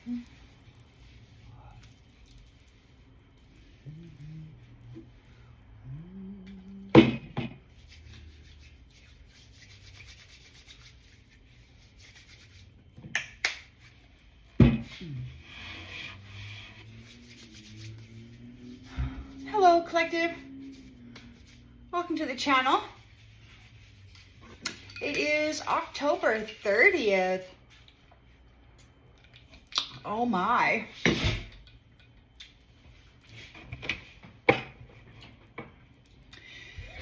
Hello, collective. Welcome to the channel. It is October 30th. Oh my. Let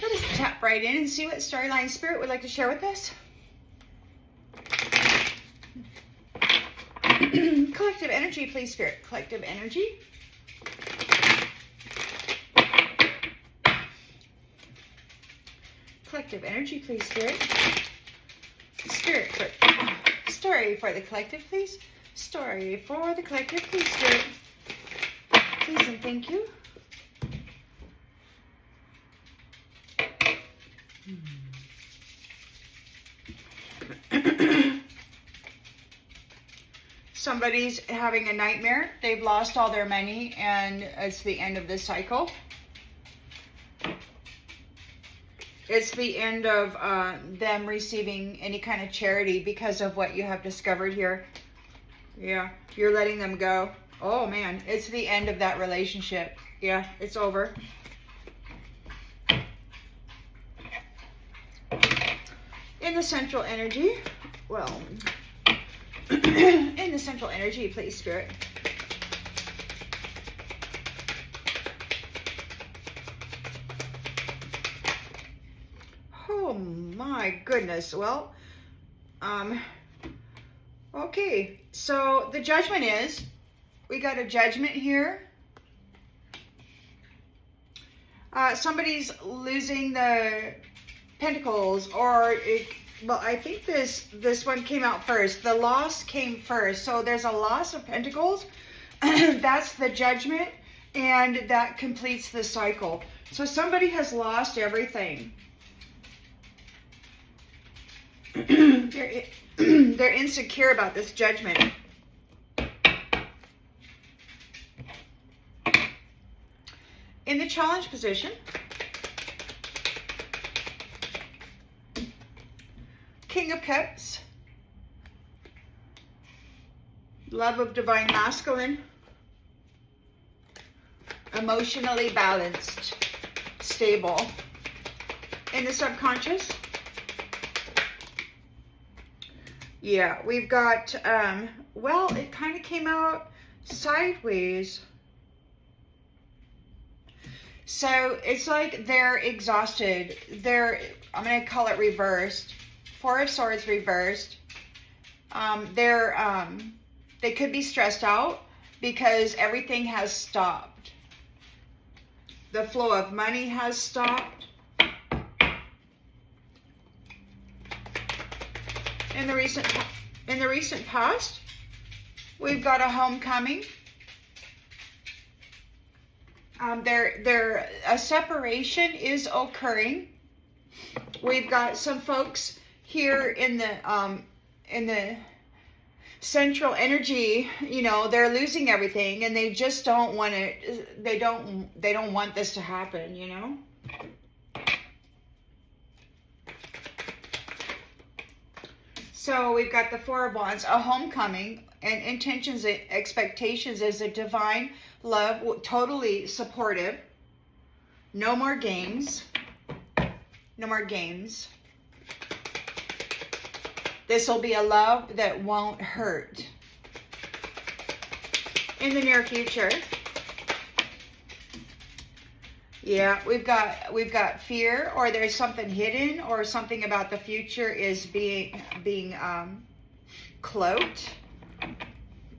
us tap right in and see what storyline spirit would like to share with us. Collective energy, please, spirit. Collective energy. Collective energy, please, spirit. Spirit, story for the collective, please. Story for the collective, please, spirit. Please and thank you. Somebody's having a nightmare. They've lost all their money and it's the end of this cycle. It's the end of them receiving any kind of charity because of what you have discovered here. Yeah, you're letting them go. Oh man, it's the end of that relationship. Yeah, it's over. In the central energy, well, in the central energy, please, spirit. Oh my goodness. Well, okay, so the judgment is, we got a judgment here. Somebody's losing the pentacles, or well, I think this one came out first. The loss came first. So there's a loss of pentacles. That's the judgment, and that completes the cycle. So somebody has lost everything. They're insecure about this judgment. In the challenge position, King of Cups, love of divine masculine, emotionally balanced, stable. In the subconscious, yeah, we've got, well, it kind of came out sideways. So it's like they're exhausted. I'm going to call it reversed. Four of Swords reversed. They could be stressed out because everything has stopped. The flow of money has stopped. In the recent past, we've got a homecoming. A separation is occurring. We've got some folks here in the central energy, you know, they're losing everything and they just don't want to, they don't want this to happen, you know. So we've got the Four of Wands, a homecoming, and intentions and expectations is a divine love, totally supportive. No more games. No more games. This will be a love that won't hurt. In the near future, yeah, we've got fear, or there's something hidden, or something about the future is being cloaked.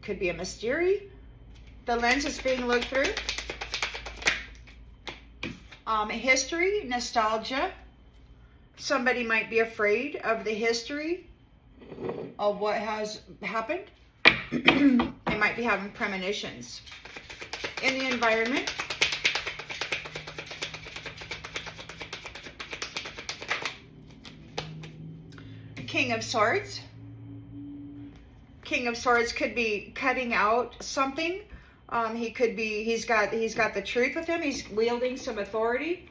Could be a mystery. The lens is being looked through. History, nostalgia. Somebody might be afraid of the history of what has happened. They might be having premonitions. In the environment, King of Swords, King of Swords could be cutting out something. He could be, he's got the truth with him. He's wielding some authority.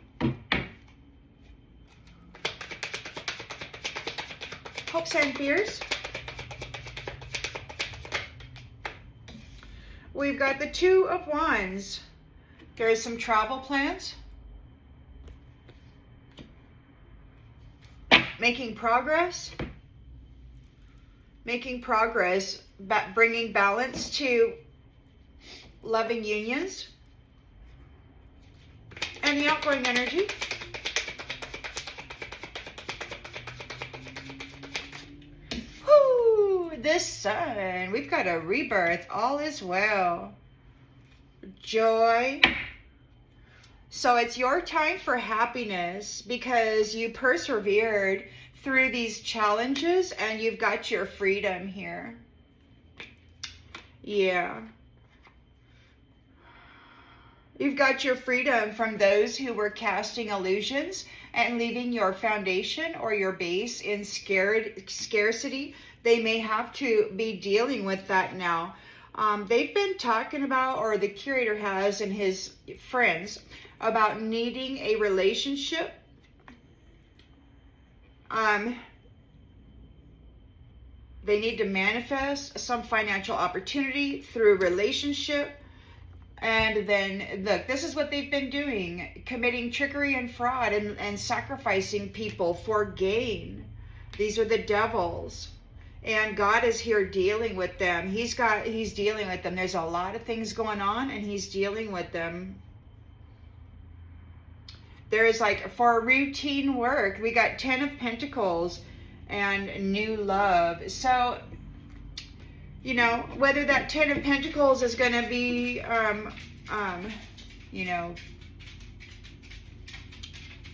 Hopes and fears. We've got the Two of Wands. There is some travel plans. Making progress. Making progress, bringing balance to loving unions. And the outgoing energy. Whoo! This Sun. We've got a rebirth. All is well. Joy. So it's your time for happiness because you persevered through these challenges and you've got your freedom here. Yeah. You've got your freedom from those who were casting illusions and leaving your foundation or your base in scarcity. They may have to be dealing with that now. They've been talking about, or the curator has and his friends, about needing a relationship. They need to manifest some financial opportunity through relationship. And then, look, this is what they've been doing. Committing trickery and fraud and sacrificing people for gain. These are the devils. And God is here dealing with them. He's dealing with them. There's a lot of things going on and he's dealing with them. There is like for routine work, we got 10 of Pentacles and new love. So, you know, whether that 10 of Pentacles is going to be, you know,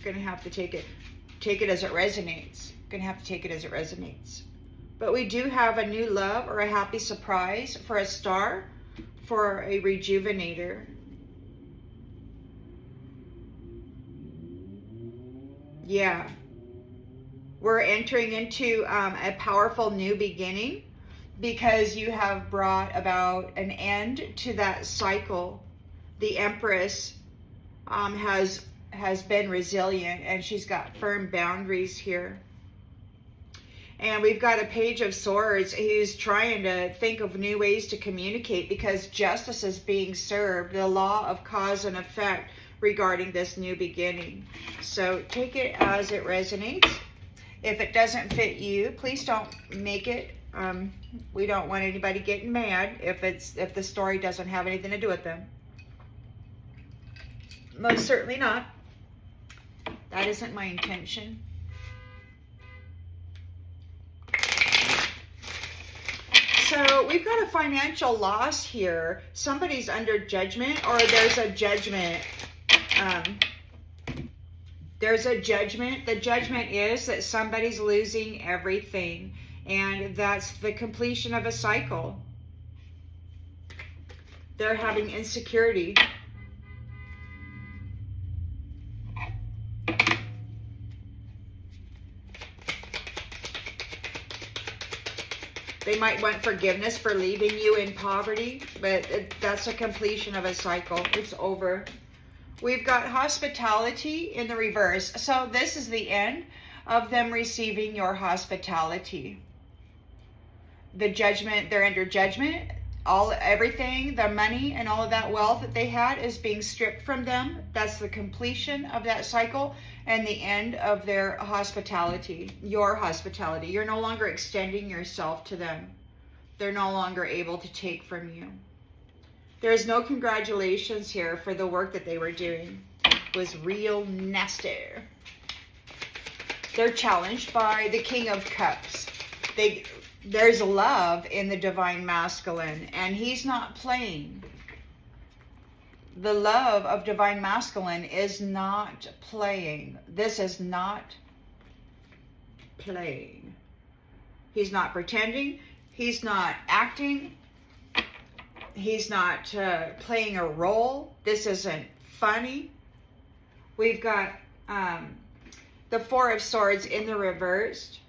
going to have to take it as it resonates. Going to have to take it as it resonates. But we do have a new love or a happy surprise for a star, for a rejuvenator. Yeah. We're entering into a powerful new beginning because you have brought about an end to that cycle. The Empress has been resilient and she's got firm boundaries here. And we've got a Page of Swords who's trying to think of new ways to communicate because justice is being served, the law of cause and effect regarding this new beginning. So take it as it resonates. If it doesn't fit you, please don't make it. We don't want anybody getting mad if the story doesn't have anything to do with them. Most certainly not. That isn't my intention. So we've got a financial loss here. Somebody's under judgment, or there's a judgment. There's a judgment. The judgment is that somebody's losing everything. And that's the completion of a cycle. They're having insecurity. They might want forgiveness for leaving you in poverty, but that's a completion of a cycle. It's over. We've got hospitality in the reverse. So this is the end of them receiving your hospitality. The judgment, they're under judgment. Everything, the money and all of that wealth that they had is being stripped from them. That's the completion of that cycle and the end of their hospitality, your hospitality. You're no longer extending yourself to them. They're no longer able to take from you. There's no congratulations here for the work that they were doing. It was real nasty. They're challenged by the King of Cups. There's love in the Divine Masculine, and he's not playing. The love of Divine Masculine is not playing. This is not playing. He's not pretending. He's not acting. He's not playing a role. This isn't funny. We've got the Four of Swords in the reversed.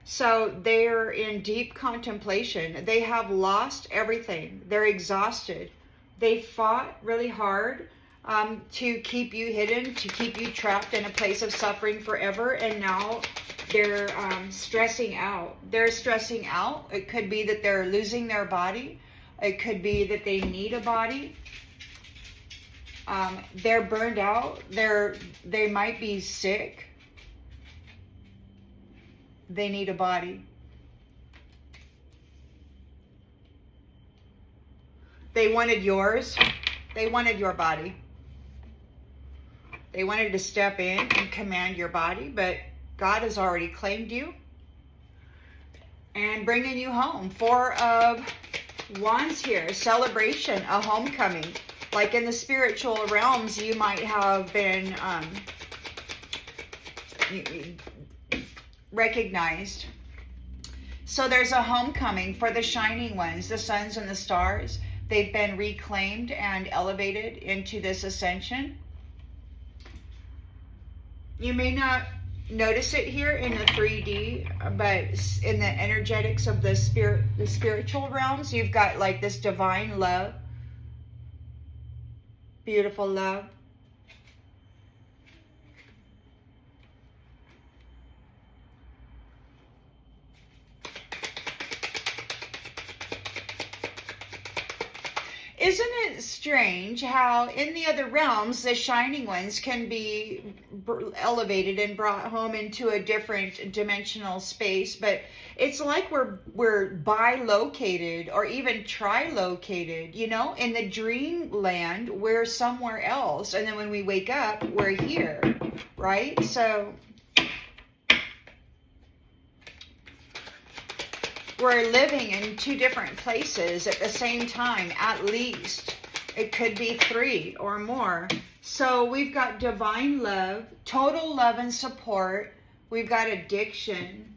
So they're in deep contemplation. They have lost everything. They're exhausted. They fought really hard to keep you hidden, to keep you trapped in a place of suffering forever. And now they're stressing out. They're stressing out. It could be that they're losing their body. It could be that they need a body. They're burned out. They might be sick. They need a body. They wanted yours. They wanted your body. They wanted to step in and command your body, but God has already claimed you and bringing you home. 4 of Wands here. Celebration, a homecoming. Like in the spiritual realms, you might have been recognized. So there's a homecoming for the shining ones, the suns and the stars. They've been reclaimed and elevated into this ascension. You may not notice it here in the 3D, but in the energetics of the spiritual realms, you've got like this divine love, beautiful love. Isn't it strange how in the other realms, the shining ones can be elevated and brought home into a different dimensional space, but it's like we're bi-located or even tri-located, you know? In the dreamland, we're somewhere else, and then when we wake up, we're here, right? So we're living in 2 different places at the same time, at least. It could be 3 or more. So we've got divine love, total love and support. We've got addiction.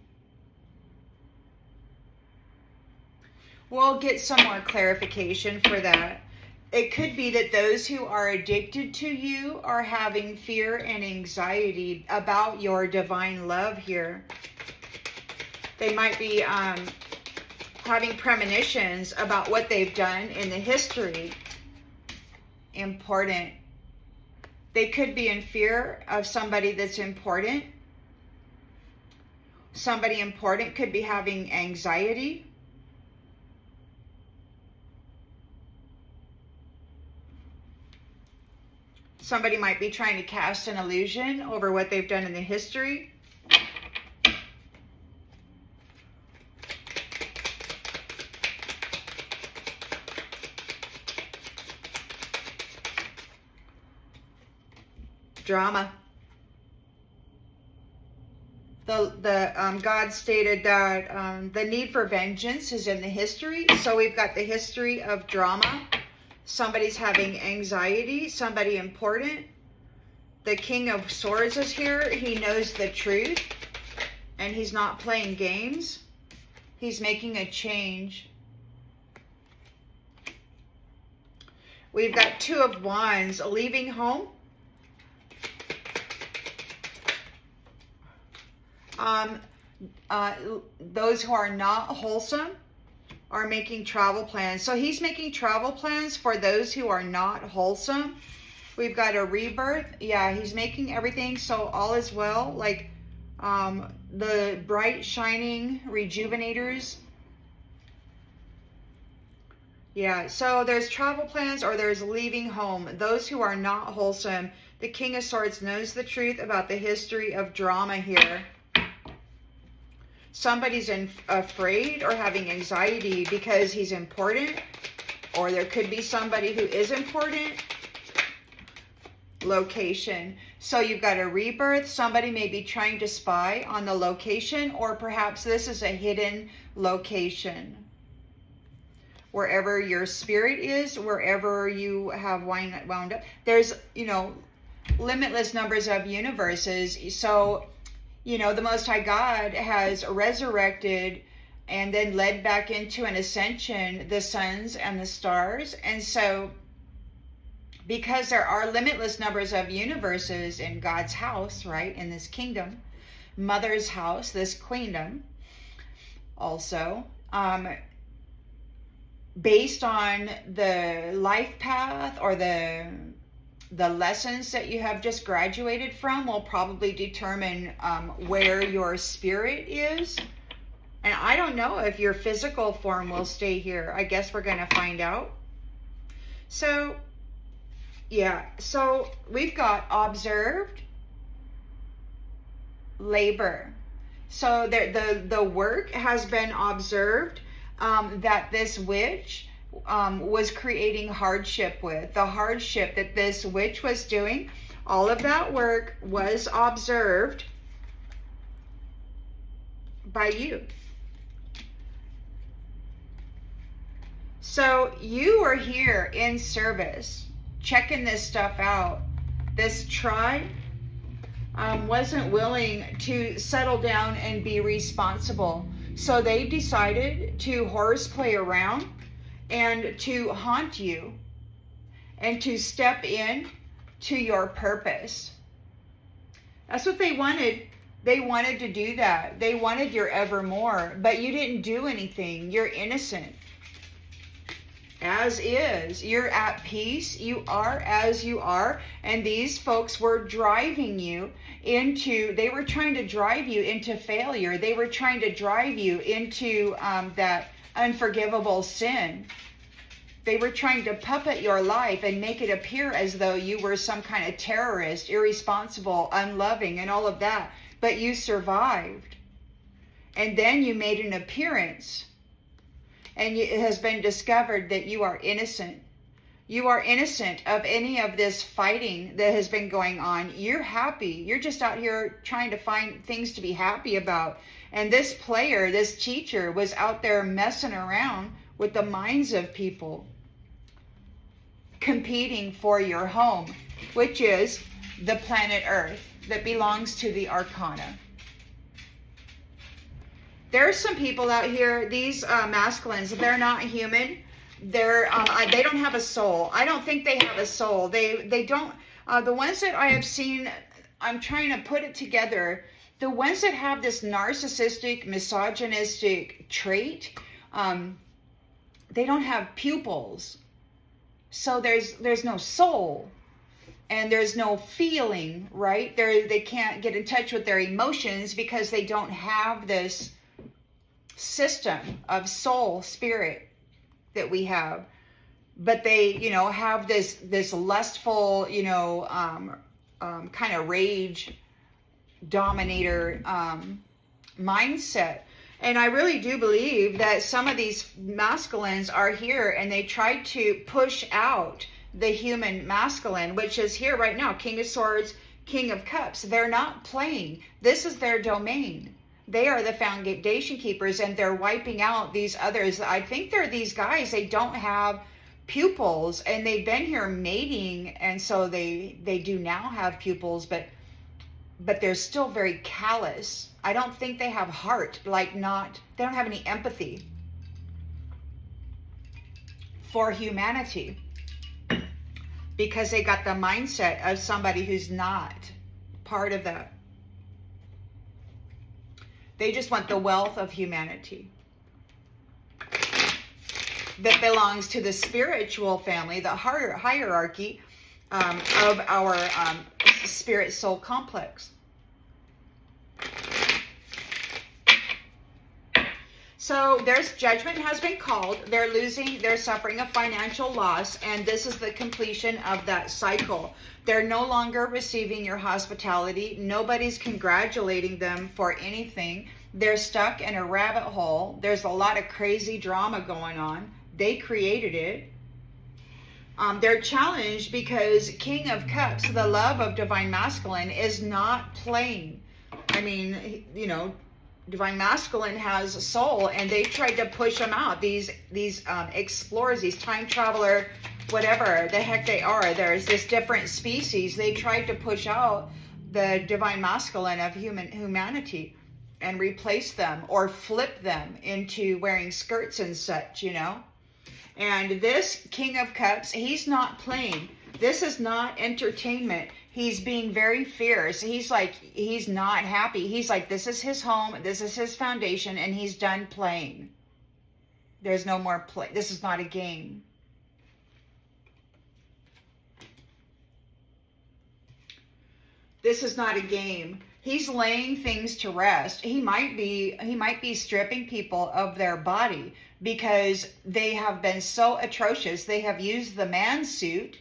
We'll get some more clarification for that. It could be that those who are addicted to you are having fear and anxiety about your divine love here. They might be having premonitions about what they've done in the history. Important. They could be in fear of somebody that's important. Somebody important could be having anxiety. Somebody might be trying to cast an illusion over what they've done in the history. Drama. God stated that the need for vengeance is in the history. So we've got the history of drama. Somebody's having anxiety. Somebody important. The King of Swords is here. He knows the truth. And he's not playing games. He's making a change. We've got 2 of Wands. Leaving home. Those who are not wholesome are making travel plans. So he's making travel plans for those who are not wholesome. We've got a rebirth. Yeah, he's making everything so all is well. Like the bright, shining rejuvenators. Yeah, so there's travel plans or there's leaving home. Those who are not wholesome. The King of Swords knows the truth about the history of drama here. Somebody's afraid or having anxiety because he's important, or there could be somebody who is important. Location. So you've got a rebirth. Somebody may be trying to spy on the location, or perhaps this is a hidden location. Wherever your spirit is, wherever you have wound up, there's, limitless numbers of universes. So the Most High God has resurrected and then led back into an ascension the suns and the stars. And so because there are limitless numbers of universes in God's house, right, in this kingdom, Mother's house, this queendom, also, based on the life path or the lessons that you have just graduated from will probably determine where your spirit is. And I don't know if your physical form will stay here. I guess we're going to find out. So, yeah. So we've got observed, labor. So the work has been observed that this witch was creating hardship with. The hardship that this witch was doing, all of that work was observed by you. So you are here in service, checking this stuff out. This tribe wasn't willing to settle down and be responsible. So they decided to horseplay around and to haunt you and to step in to your purpose. That's what they wanted. They wanted to do that. They wanted your evermore, but you didn't do anything. You're innocent. As is. You're at peace. You are as you are. And these folks were driving you into, they were trying to drive you into failure. They were trying to drive you into that unforgivable sin. They were trying to puppet your life and make it appear as though you were some kind of terrorist, irresponsible, unloving, and all of that. But you survived. And then you made an appearance. And it has been discovered that you are innocent. You are innocent of any of this fighting that has been going on. You're happy. You're just out here trying to find things to be happy about. And this player, this teacher, was out there messing around with the minds of people, competing for your home, which is the planet Earth that belongs to the Arcana. There's some people out here, these masculines, they're not human. They're they don't have a soul. I don't think they have a soul. They don't. The ones that I have seen, I'm trying to put it together. The ones that have this narcissistic, misogynistic trait, they don't have pupils. So there's no soul. And there's no feeling, right? They can't get in touch with their emotions because they don't have this system of soul, spirit that we have. But they, have this lustful, kind of rage dominator mindset. And I really do believe that some of these masculines are here and they try to push out the human masculine, which is here right now. King of Swords, King of Cups. They're not playing. This is their domain. They are the foundation keepers, and they're wiping out these others. I think they're these guys. They don't have pupils, and they've been here mating, and so they do now have pupils, but they're still very callous. I don't think they have heart. They don't have any empathy for humanity, because they got the mindset of somebody who's not part of that. They just want the wealth of humanity that belongs to the spiritual family, the hierarchy of our spirit soul complex. So there's judgment has been called. They're suffering a financial loss, and this is the completion of that cycle. They're no longer receiving your hospitality. Nobody's congratulating them for anything. They're stuck in a rabbit hole. There's a lot of crazy drama going on. They created it. They're challenged because King of Cups, the love of Divine Masculine, is not playing. I mean, Divine Masculine has a soul, and they tried to push them out. These explorers, these time traveler, whatever the heck they are. There's this different species. They tried to push out the Divine Masculine of humanity and replace them or flip them into wearing skirts and such, And this King of Cups, he's not playing. This is not entertainment. He's being very fierce. He's like, he's not happy. He's like, this is his home. This is his foundation. And he's done playing. There's no more play. This is not a game. This is not a game. He's laying things to rest. He might be stripping people of their body because they have been so atrocious. They have used the man suit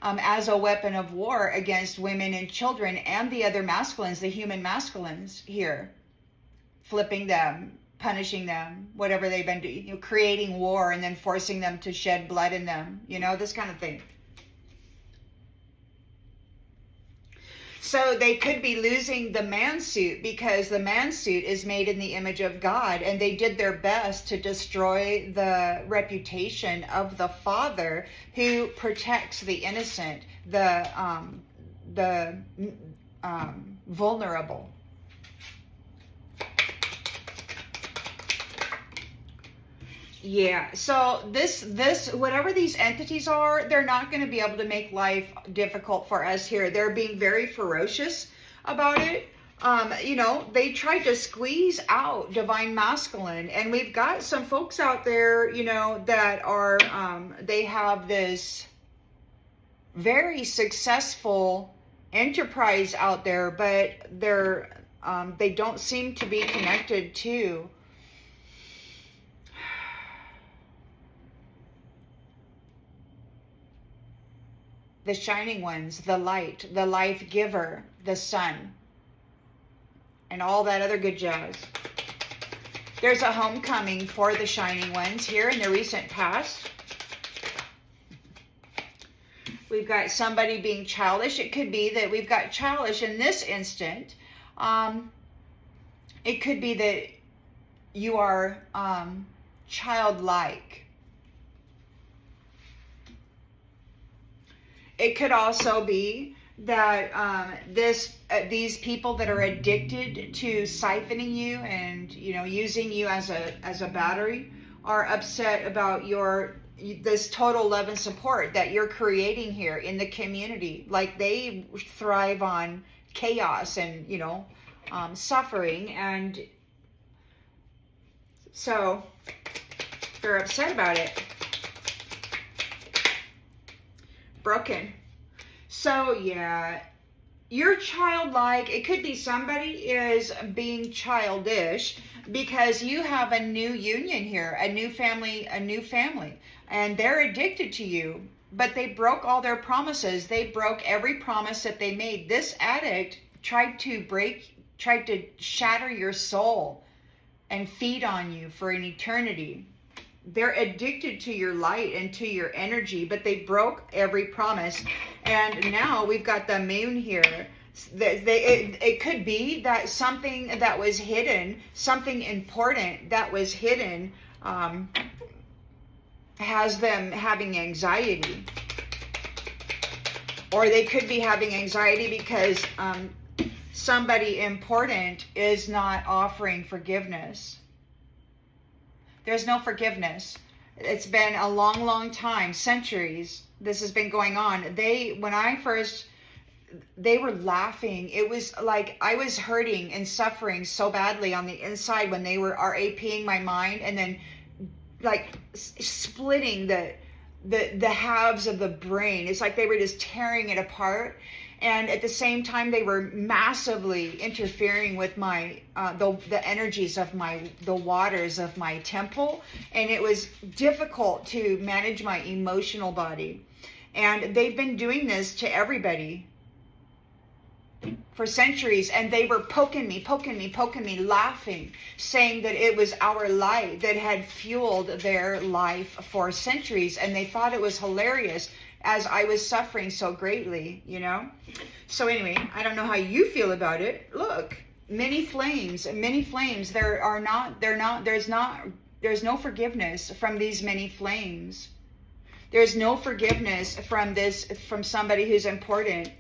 as a weapon of war against women and children and the other masculines, the human masculines here, flipping them, punishing them, whatever they've been doing, you know, creating war and then forcing them to shed blood in them, you know, this kind of thing. So they could be losing the man suit because the man suit is made in the image of God, and they did their best to destroy the reputation of the Father who protects the innocent, the vulnerable. Yeah, so this whatever these entities are, they're not going to be able to make life difficult for us here. They're being very ferocious about it. You know, they tried to squeeze out divine masculine, and we've got some folks out there, you know, that are they have this very successful enterprise out there, but they don't seem to be connected to the shining ones, the light, the life giver, the sun, and all that other good jazz. There's a homecoming for the shining ones here in the recent past. We've got somebody being childish. It could be that we've got childish in this instant. It could be that you are childlike. It could also be that these people that are addicted to siphoning you and, you know, using you as a battery are upset about this total love and support that you're creating here in the community. Like, they thrive on chaos and, you know, suffering, and so they're upset about it. Broken. So yeah, you're childlike. It could be somebody is being childish because you have a new union here, a new family, and they're addicted to you, but they broke all their promises. They broke every promise that they made. This addict tried to shatter your soul and feed on you for an eternity. They're addicted to your light and to your energy, but they broke every promise. And now we've got the moon here. It could be that something that was hidden, something important that was hidden, has them having anxiety. Or they could be having anxiety because somebody important is not offering forgiveness. There's no forgiveness. It's been a long, long time, centuries. This has been going on. They were laughing. It was like I was hurting and suffering so badly on the inside when they were RAPing my mind and then like splitting the halves of the brain. It's like they were just tearing it apart. And at the same time, they were massively interfering with my the energies of the waters of my temple, and it was difficult to manage my emotional body. And they've been doing this to everybody for centuries, and they were poking me, laughing, saying that it was our light that had fueled their life for centuries, and they thought it was hilarious as I was suffering so greatly, you know? So anyway, I don't know how you feel about it. Look, many flames, there's no forgiveness from these many flames. There's no forgiveness from somebody who's important.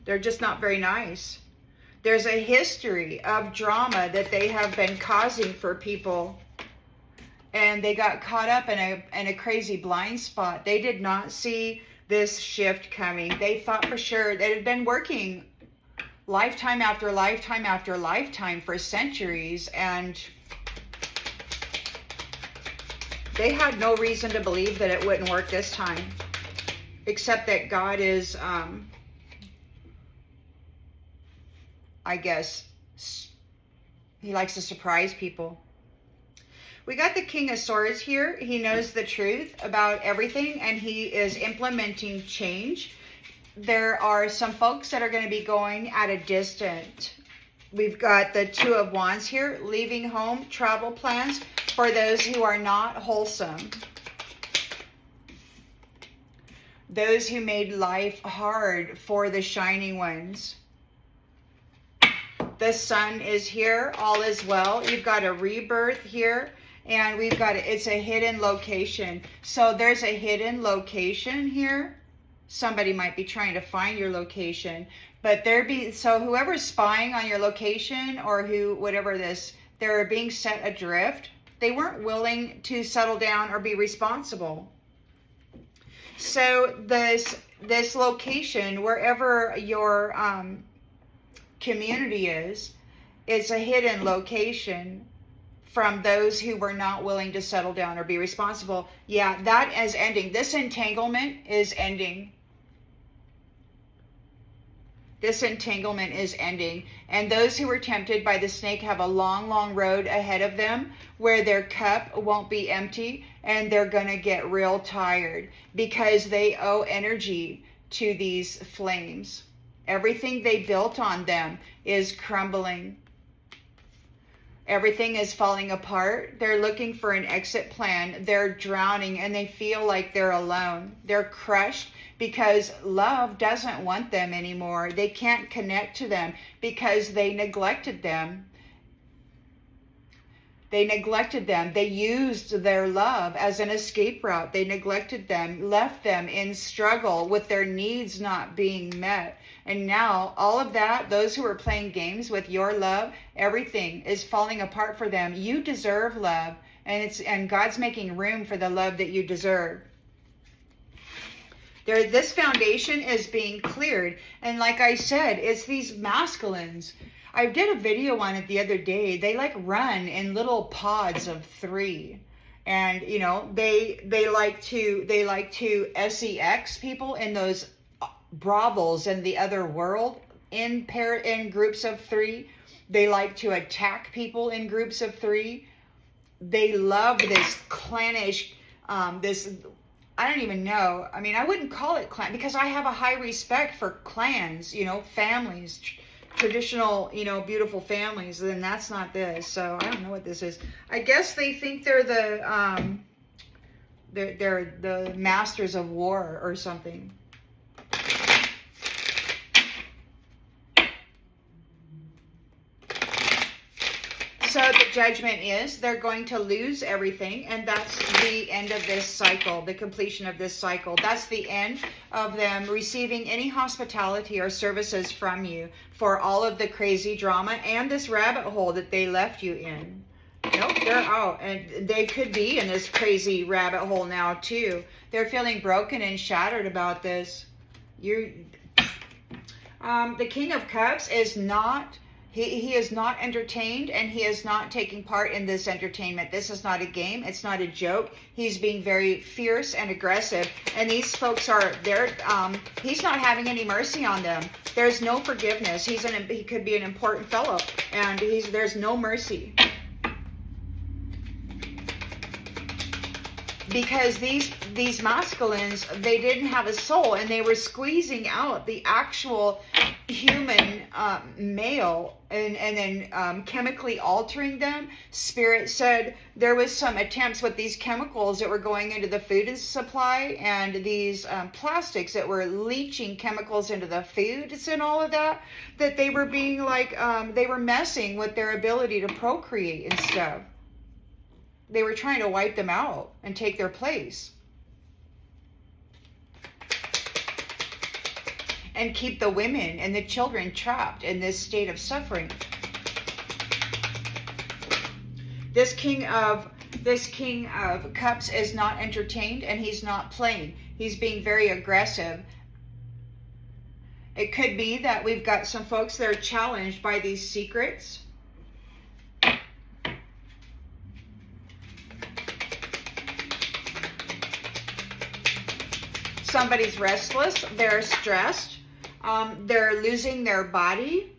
They're just not very nice. There's a history of drama that they have been causing for people, and they got caught up in a crazy blind spot. They did not see this shift coming. They thought for sure they had been working lifetime after lifetime after lifetime for centuries, and they had no reason to believe that it wouldn't work this time, except that God is, I guess, he likes to surprise people. We got the King of Swords here. He knows the truth about everything, and he is implementing change. There are some folks that are going to be going at a distance. We've got the Two of Wands here, leaving home, travel plans for those who are not wholesome. Those who made life hard for the shining ones. The Sun is here, all is well. You've got a rebirth here, and we've got, it's a hidden location. So there's a hidden location here. Somebody might be trying to find your location, but so whoever's spying on your location, or whatever this, they're being set adrift. They weren't willing to settle down or be responsible. So this location, wherever your community is, it's a hidden location from those who were not willing to settle down or be responsible. Yeah, that is ending. This entanglement is ending. This entanglement is ending. And those who were tempted by the snake have a long, long road ahead of them where their cup won't be empty, and they're going to get real tired because they owe energy to these flames. Everything they built on them is crumbling. Everything is falling apart. They're looking for an exit plan. They're drowning, and they feel like they're alone. They're crushed because love doesn't want them anymore. They can't connect to them because they neglected them. They neglected them. They used their love as an escape route. They neglected them, left them in struggle with their needs not being met. And now all of that, those who are playing games with your love, everything is falling apart for them. You deserve love, and God's making room for the love that you deserve. This foundation is being cleared. And like I said, it's these masculines. I did a video on it the other day. They like run in little pods of 3. And you know, they like to sex people in those brothels in the other world in groups of 3. They like to attack people in groups of 3. They love this clannish, I don't even know. I mean, I wouldn't call it clan because I have a high respect for clans, you know, families, traditional, you know, beautiful families. And that's not this. So I don't know what this is. I guess they think they're the masters of war or something. So the judgment is they're going to lose everything, and that's the end of this cycle, the completion of this cycle. That's the end of them receiving any hospitality or services from you for all of the crazy drama and this rabbit hole that they left you in. Nope, they're out, and they could be in this crazy rabbit hole now too. They're feeling broken and shattered about this. The King of Cups is not... He is not entertained, and he is not taking part in this entertainment. This is not a game. It's not a joke. He's being very fierce and aggressive. And these folks are there. He's not having any mercy on them. There's no forgiveness. He could be an important fellow, and there's no mercy. Because these masculines, they didn't have a soul, and they were squeezing out the actual human male and then chemically altering them. Spirit said there was some attempts with these chemicals that were going into the food supply, and these plastics that were leaching chemicals into the foods and all of that they were being like, they were messing with their ability to procreate and stuff. They were trying to wipe them out and take their place. And keep the women and the children trapped in this state of suffering. This King of Cups is not entertained, and he's not playing. He's being very aggressive. It could be that we've got some folks that are challenged by these secrets. Somebody's restless, they're stressed, they're losing their body.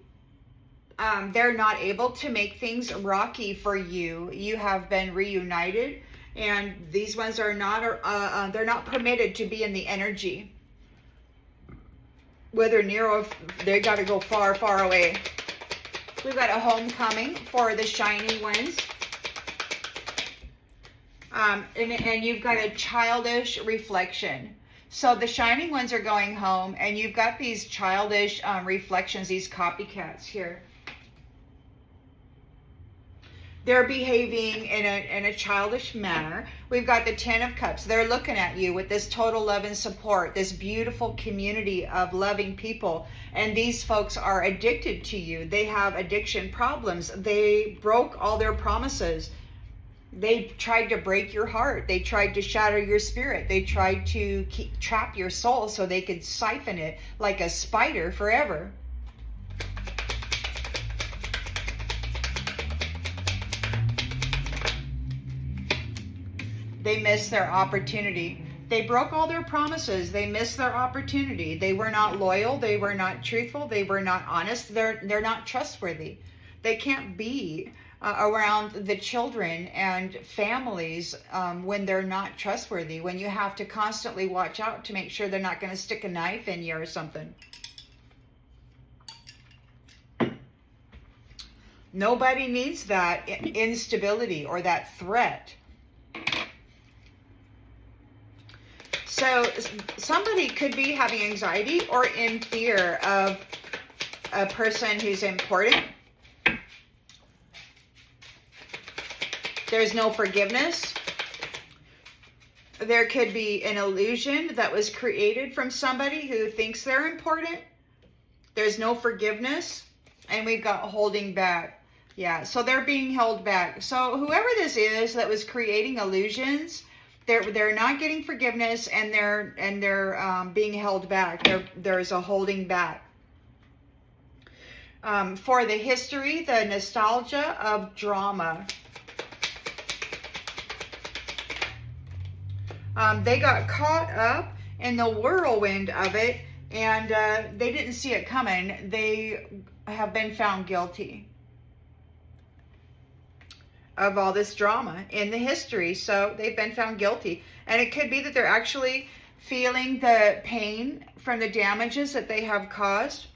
They're not able to make things rocky for you. You have been reunited, and these ones are not, they're not permitted to be in the energy. Whether near or they got to go far, far away. We've got a homecoming for the shiny ones. And you've got a childish reflection. So the shining ones are going home, and you've got these childish reflections, these copycats here. They're behaving in a childish manner. We've got the Ten of Cups. They're looking at you with this total love and support, this beautiful community of loving people. And these folks are addicted to you. They have addiction problems. They broke all their promises. They tried to break your heart. They tried to shatter your spirit. They tried to trap your soul so they could siphon it like a spider forever. They missed their opportunity. They broke all their promises. They missed their opportunity. They were not loyal. They were not truthful. They were not honest. They're not trustworthy. They can't be around the children and families when they're not trustworthy, when you have to constantly watch out to make sure they're not going to stick a knife in you or something. Nobody needs that instability or that threat. So somebody could be having anxiety or in fear of a person who's important. There's no forgiveness. There could be an illusion that was created from somebody who thinks they're important. There's no forgiveness. And we've got holding back. Yeah, so they're being held back. So whoever this is that was creating illusions, they're not getting forgiveness, and they're being held back. There's a holding back. For the history, the nostalgia of drama. They got caught up in the whirlwind of it, and they didn't see it coming. They have been found guilty of all this drama in the history. So they've been found guilty. And it could be that they're actually feeling the pain from the damages that they have caused.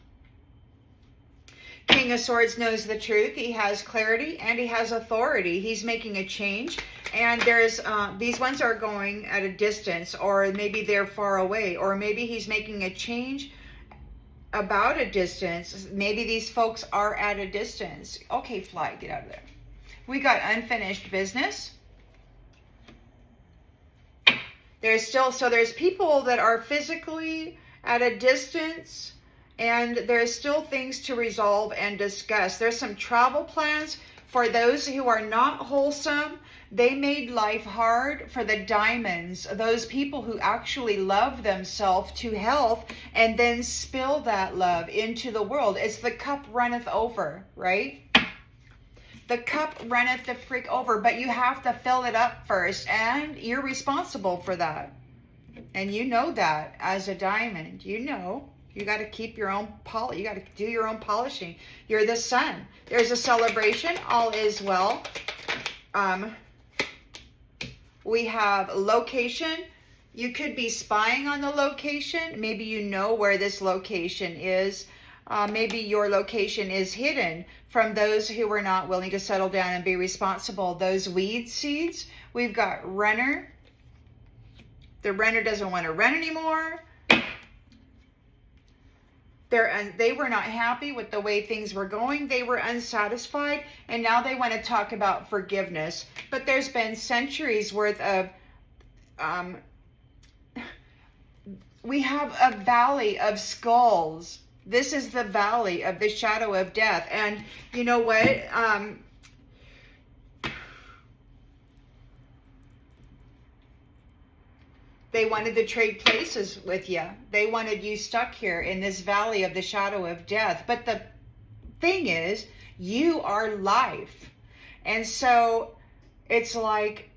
King of Swords knows the truth. He has clarity and he has authority. He's making a change. And there's these ones are going at a distance, or maybe they're far away, or maybe he's making a change about a distance. Maybe these folks are at a distance. Okay, fly, get out of there. We got unfinished business. There's people that are physically at a distance, and there's still things to resolve and discuss. There's some travel plans for those who are not wholesome. They made life hard for the diamonds, those people who actually love themselves to health and then spill that love into the world. It's the cup runneth over, right? The cup runneth the freak over, but you have to fill it up first, and you're responsible for that. And you know that as a diamond. You know, you got to keep your own polish. You got to do your own polishing. You're the sun. There's a celebration. All is well. We have location. You could be spying on the location. Maybe you know where this location is. Maybe your location is hidden from those who are not willing to settle down and be responsible. Those weed seeds. We've got runner. The runner doesn't want to run anymore. They were not happy with the way things were going. They were unsatisfied, and now they want to talk about forgiveness. But there's been centuries worth of we have a valley of skulls. This is the valley of the shadow of death. And you know what? They wanted to trade places with you. They wanted you stuck here in this valley of the shadow of death. But the thing is, you are life. And so it's like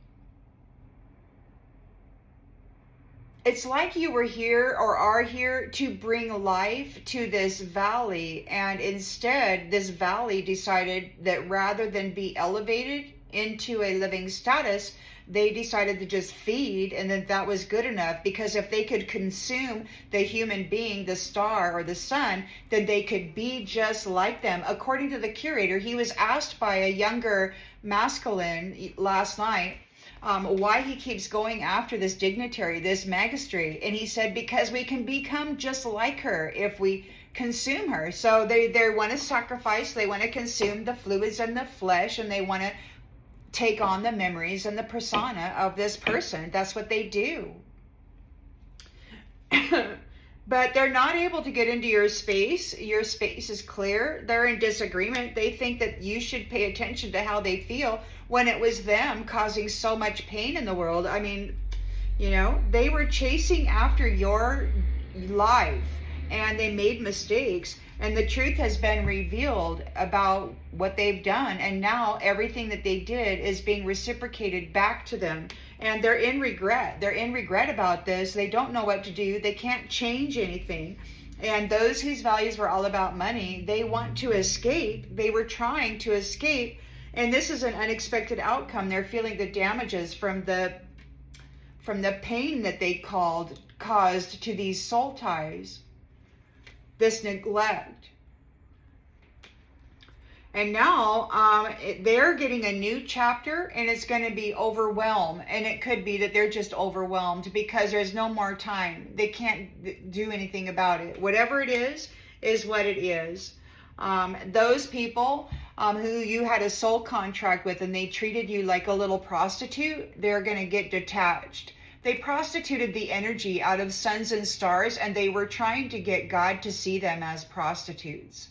you were here or are here to bring life to this valley, and instead this valley decided that rather than be elevated into a living status, they decided to just feed, and that was good enough, because if they could consume the human being, the star or the sun, then they could be just like them. According to the curator, he was asked by a younger masculine last night why he keeps going after this dignitary, this magistrate. And he said, because we can become just like her if we consume her. So they want to sacrifice, they want to consume the fluids and the flesh, and they want to take on the memories and the persona of this person. That's what they do. But they're not able to get into your space. Your space is clear. They're in disagreement. They think that you should pay attention to how they feel, when it was them causing so much pain in the world. I mean, you know, they were chasing after your life, and they made mistakes, and the truth has been revealed about what they've done, and now everything that they did is being reciprocated back to them, and they're in regret. They're in regret about this. They don't know what to do. They can't change anything. And those whose values were all about money, they want to escape. They were trying to escape, and this is an unexpected outcome. They're feeling the damages from the pain that they caused to these soul ties, this neglect. And now they're getting a new chapter, and it's going to be overwhelmed. And it could be that they're just overwhelmed because there's no more time. They can't do anything about it. Whatever it is what it is. Those people who you had a soul contract with, and they treated you like a little prostitute, they're going to get detached. They prostituted the energy out of suns and stars, and they were trying to get God to see them as prostitutes.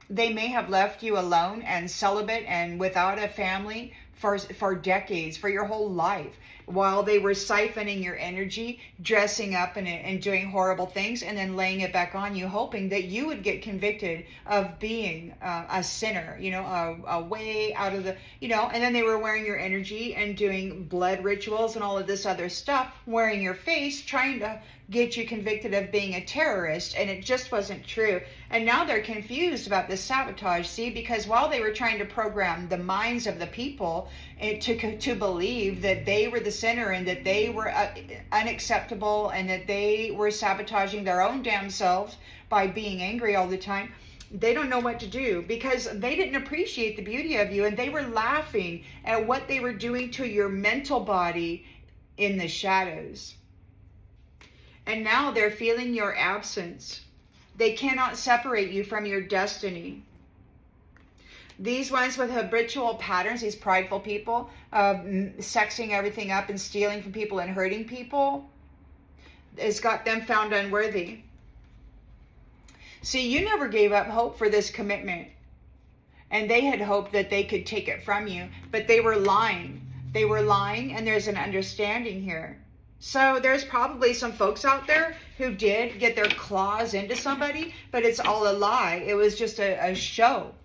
They may have left you alone and celibate and without a family for decades, for your whole life, while they were siphoning your energy, dressing up and doing horrible things, and then laying it back on you, hoping that you would get convicted of being a sinner, you know, a way out of the, you know, and then they were wearing your energy and doing blood rituals and all of this other stuff, wearing your face, trying to get you convicted of being a terrorist, and it just wasn't true. And now they're confused about this sabotage, see, because while they were trying to program the minds of the people to believe that they were the sinner and that they were unacceptable and that they were sabotaging their own damn selves by being angry all the time, they don't know what to do, because they didn't appreciate the beauty of you, and they were laughing at what they were doing to your mental body in the shadows. And now they're feeling your absence. They cannot separate you from your destiny. These ones with habitual patterns, these prideful people, sexing everything up and stealing from people and hurting people, it's got them found unworthy. See, you never gave up hope for this commitment. And they had hoped that they could take it from you, but they were lying. They were lying, and there's an understanding here. So there's probably some folks out there who did get their claws into somebody, but it's all a lie. It was just a show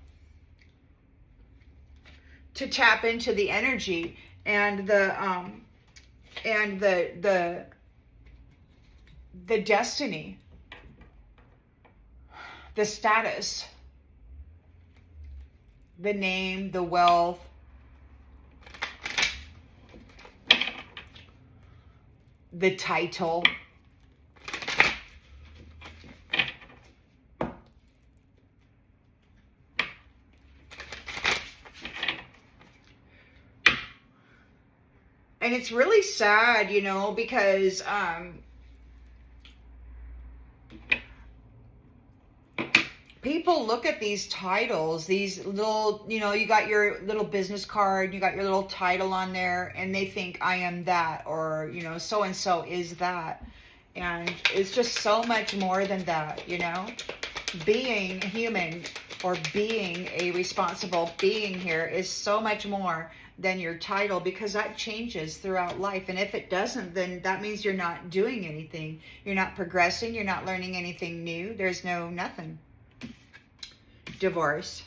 to tap into the energy and the destiny, the status, the name, the wealth, the title. And it's really sad, you know, because people look at these titles, these little, you know, you got your little business card, you got your little title on there, and they think I am that, or, you know, so-and-so is that. And it's just so much more than that, you know. Being human or being a responsible being here is so much more than your title, because that changes throughout life. And if it doesn't, then that means you're not doing anything. You're not progressing. You're not learning anything new. There's nothing. Divorce.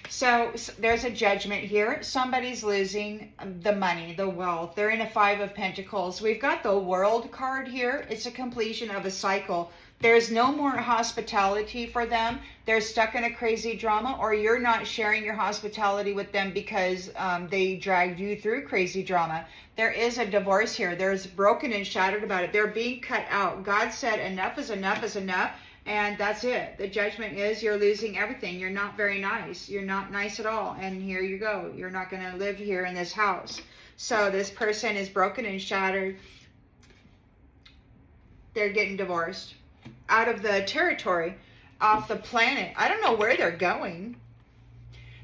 So there's a judgment here. Somebody's losing the money, the wealth. They're in a 5 of Pentacles. We've got the World card here. It's a completion of a cycle. There's no more hospitality for them. They're stuck in a crazy drama, or you're not sharing your hospitality with them because they dragged you through crazy drama. There is a divorce here. There's broken and shattered about it. They're being cut out. God said enough is enough is enough. And that's it. The judgment is you're losing everything. You're not very nice. You're not nice at all. And here you go. You're not going to live here in this house. So this person is broken and shattered. They're getting divorced. Out of the territory, off the planet. I don't know where they're going.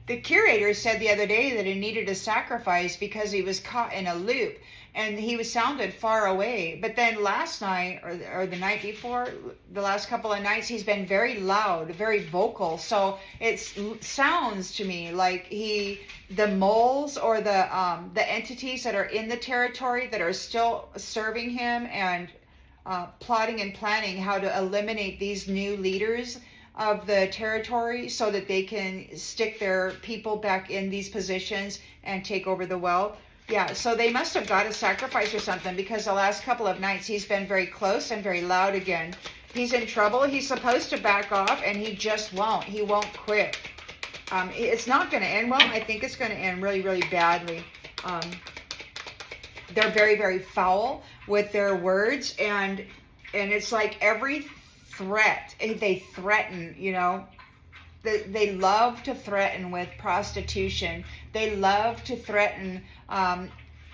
The curator said the other day that he needed a sacrifice because he was caught in a loop. And he sounded far away. But then last night, or the night before, the last couple of nights, he's been very loud, very vocal. So it sounds to me like the moles or the entities that are in the territory that are still serving him and plotting and planning how to eliminate these new leaders of the territory so that they can stick their people back in these positions and take over the wealth. Yeah, so they must have got a sacrifice or something, because the last couple of nights he's been very close and very loud again. He's in trouble. He's supposed to back off, and he just won't. He won't quit. It's not going to end well. I think it's going to end really, really badly. They're very, very foul with their words, and it's like every threat, they threaten, you know. They love to threaten with prostitution. They love to threaten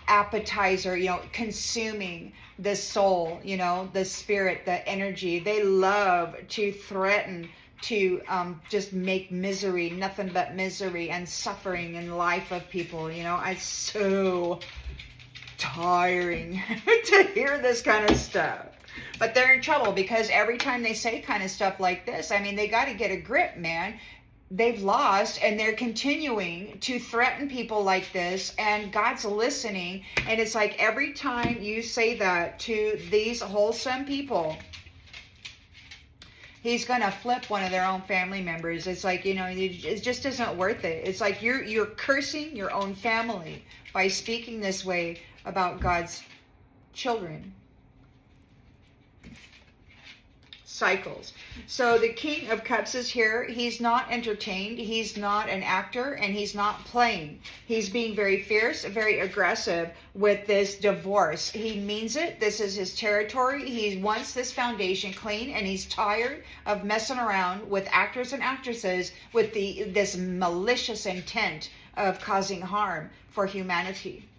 appetizer, you know, consuming the soul, you know, the spirit, the energy. They love to threaten to just make misery, nothing but misery and suffering in the life of people, you know. It's so tiring to hear this kind of stuff. But they're in trouble because every time they say kind of stuff like this, I mean, they got to get a grip, man. They've lost, and they're continuing to threaten people like this, and God's listening. And it's like every time you say that to these wholesome people, he's going to flip one of their own family members. It's like, you know, it just isn't worth it. It's like you're cursing your own family by speaking this way about God's children. Cycles. So the King of Cups is here. He's not entertained. He's not an actor, and he's not playing. He's being very fierce, very aggressive with this divorce. He means it. This is his territory. He wants this foundation clean, and he's tired of messing around with actors and actresses with this malicious intent of causing harm for humanity.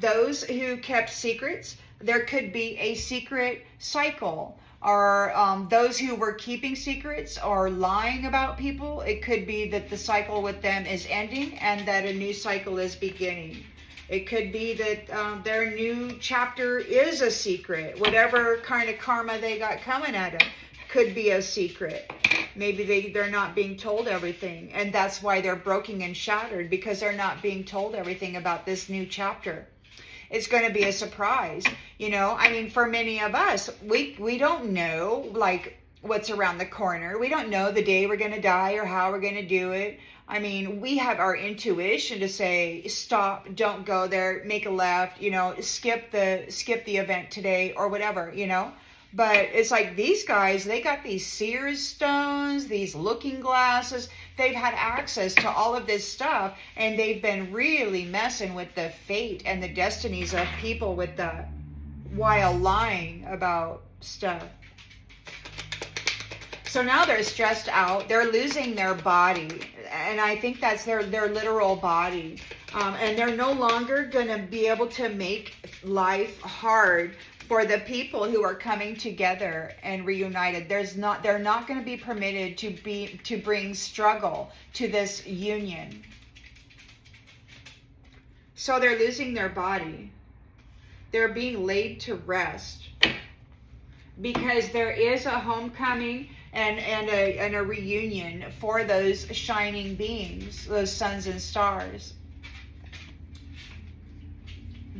Those who kept secrets, there could be a secret cycle. Or those who were keeping secrets or lying about people, it could be that the cycle with them is ending and that a new cycle is beginning. It could be that their new chapter is a secret. Whatever kind of karma they got coming at them could be a secret. Maybe they're not being told everything, and that's why they're broken and shattered, because they're not being told everything about this new chapter. It's going to be a surprise, you know. I mean, for many of us, we don't know, like, what's around the corner. We don't know the day we're going to die or how we're going to do it. I mean, we have our intuition to say, stop, don't go there, make a left, you know, skip the event today or whatever, you know. But it's like these guys, they got these seers stones, these looking glasses. They've had access to all of this stuff, and they've been really messing with the fate and the destinies of people with that, while lying about stuff. So now they're stressed out. They're losing their body, and I think that's their literal body. And they're no longer going to be able to make life hard for the people who are coming together and reunited. They're not going to be permitted to bring struggle to this union. So they're losing their body. They're being laid to rest, because there is a homecoming and a reunion for those shining beings, those suns and stars.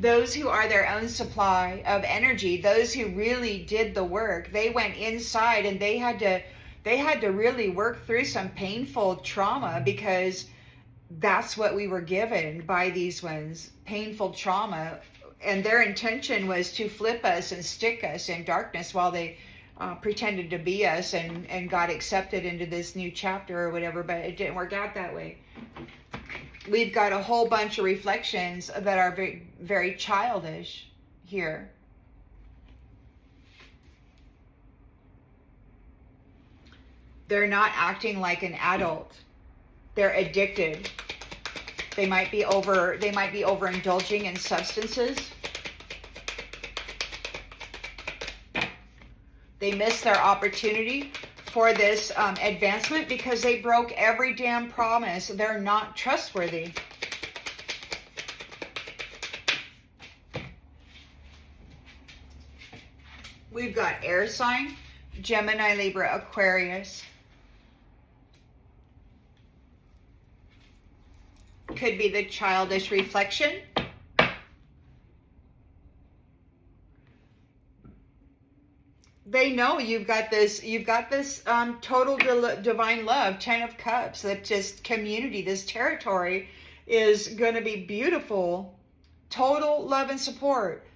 those who are their own supply of energy, those who really did the work, they went inside and they had to really work through some painful trauma, because that's what we were given by these ones, painful trauma. And their intention was to flip us and stick us in darkness while they pretended to be us and got accepted into this new chapter or whatever, but it didn't work out that way. We've got a whole bunch of reflections that are very, very childish here. They're not acting like an adult. They're addicted. They might be overindulging in substances. They missed their opportunity for this advancement because they broke every damn promise. They're not trustworthy. We've got air sign, Gemini, Libra, Aquarius. Could be the childish reflection. They know you've got this total divine love, 10 of Cups, that just community, this territory is going to be beautiful. Total love and support.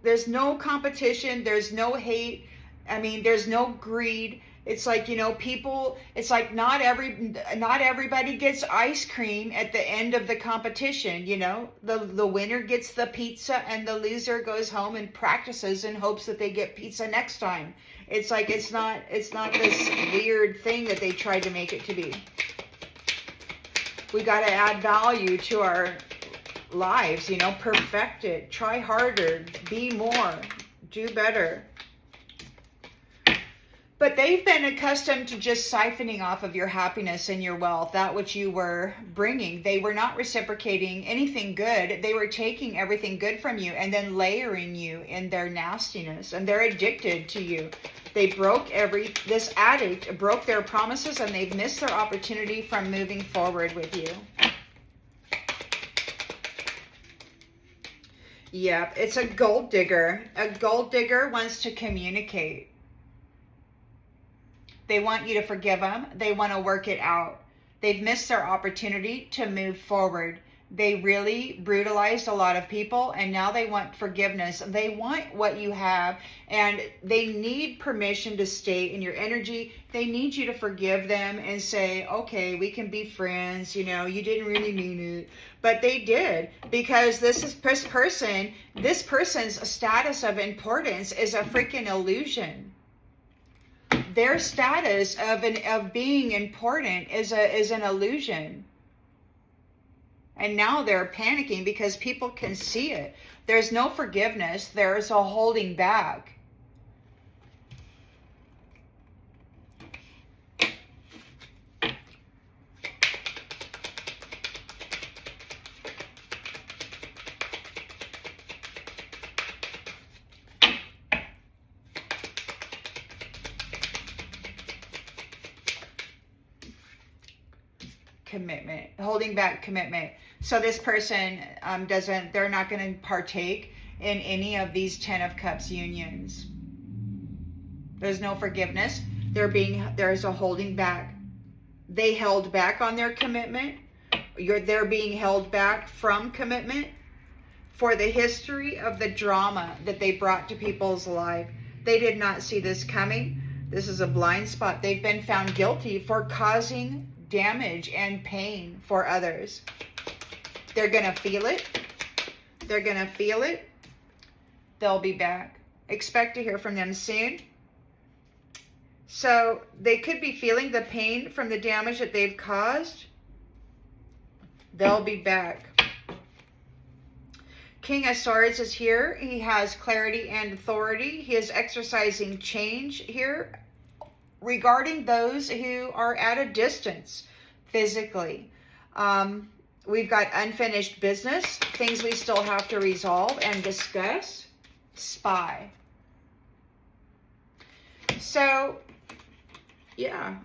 There's no competition. There's no hate. I mean, there's no greed. It's like, you know, people, it's like not everybody gets ice cream at the end of the competition, you know. The winner gets the pizza and the loser goes home and practices in hopes that they get pizza next time. It's like, it's not this weird thing that they tried to make it to be. We got to add value to our lives, you know, perfect it, try harder, be more, do better. But they've been accustomed to just siphoning off of your happiness and your wealth, that which you were bringing. They were not reciprocating anything good. They were taking everything good from you and then layering you in their nastiness. And they're addicted to you. They broke this addict broke their promises, and they've missed their opportunity from moving forward with you. Yep, it's a gold digger. A gold digger wants to communicate. They want you to forgive them. They want to work it out. They've missed their opportunity to move forward. They really brutalized a lot of people, and now they want forgiveness. They want what you have, and they need permission to stay in your energy. They need you to forgive them and say, okay, we can be friends. You know, you didn't really mean it. But they did, because this person's status of importance is a freaking illusion. Their status of being important is an illusion. And now they're panicking because people can see it. There's no forgiveness. There's a holding back. Commitment, holding back commitment. So this person they're not going to partake in any of these 10 of Cups unions. There's no forgiveness. There's a holding back. They held back on their commitment. They're being held back from commitment for the history of the drama that they brought to people's life. They did not see this coming. This is a blind spot. They've been found guilty for causing damage and pain for others. They're going to feel it. They're going to feel it. They'll be back. Expect to hear from them soon. So they could be feeling the pain from the damage that they've caused. They'll be back. King of Swords is here. He has clarity and authority. He is exercising change here regarding those who are at a distance physically. We've got unfinished business, things we still have to resolve and discuss. Spy. So, yeah.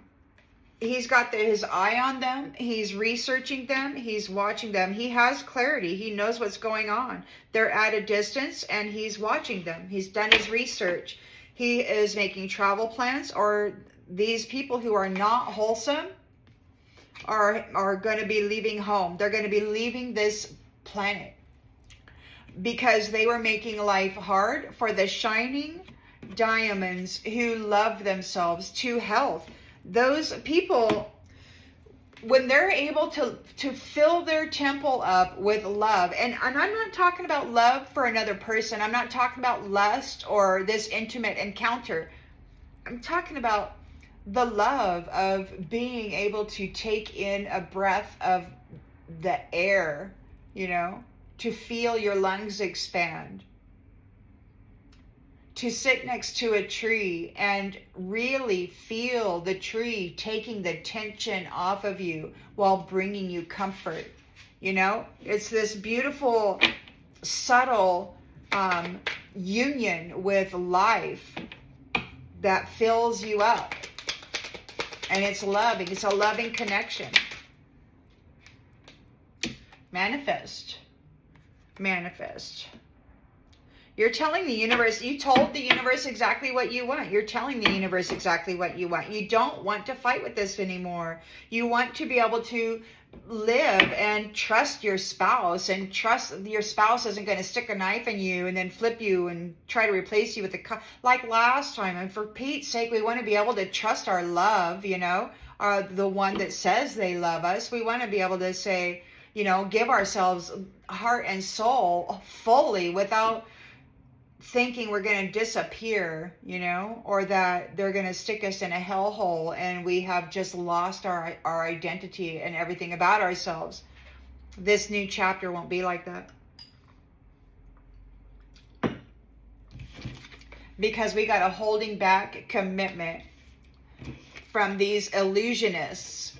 he's got his eye on them. He's researching them. He's watching them. He has clarity. He knows what's going on. They're at a distance and he's watching them. He's done his research. He is making travel plans, or these people who are not wholesome are going to be leaving home. They're going to be leaving this planet because they were making life hard for the shining diamonds who love themselves to health. Those people, when they're able to fill their temple up with love, and I'm not talking about love for another person. I'm not talking about lust or this intimate encounter. I'm talking about the love of being able to take in a breath of the air, you know, to feel your lungs expand, to sit next to a tree and really feel the tree taking the tension off of you while bringing you comfort. You know, it's this beautiful, subtle union with life that fills you up. And it's loving. It's a loving connection. Manifest. Manifest. You're telling the universe, you told the universe exactly what you want. You're telling the universe exactly what you want. You don't want to fight with this anymore. You want to be able to live and trust your spouse, and trust your spouse isn't going to stick a knife in you and then flip you and try to replace you with like last time. And for Pete's sake, we want to be able to trust our love, you know, the one that says they love us. We want to be able to say, you know, give ourselves heart and soul fully without thinking we're going to disappear, you know, or that they're going to stick us in a hellhole and we have just lost our identity and everything about ourselves. This new chapter won't be like that. Because we got a holding back commitment from these illusionists.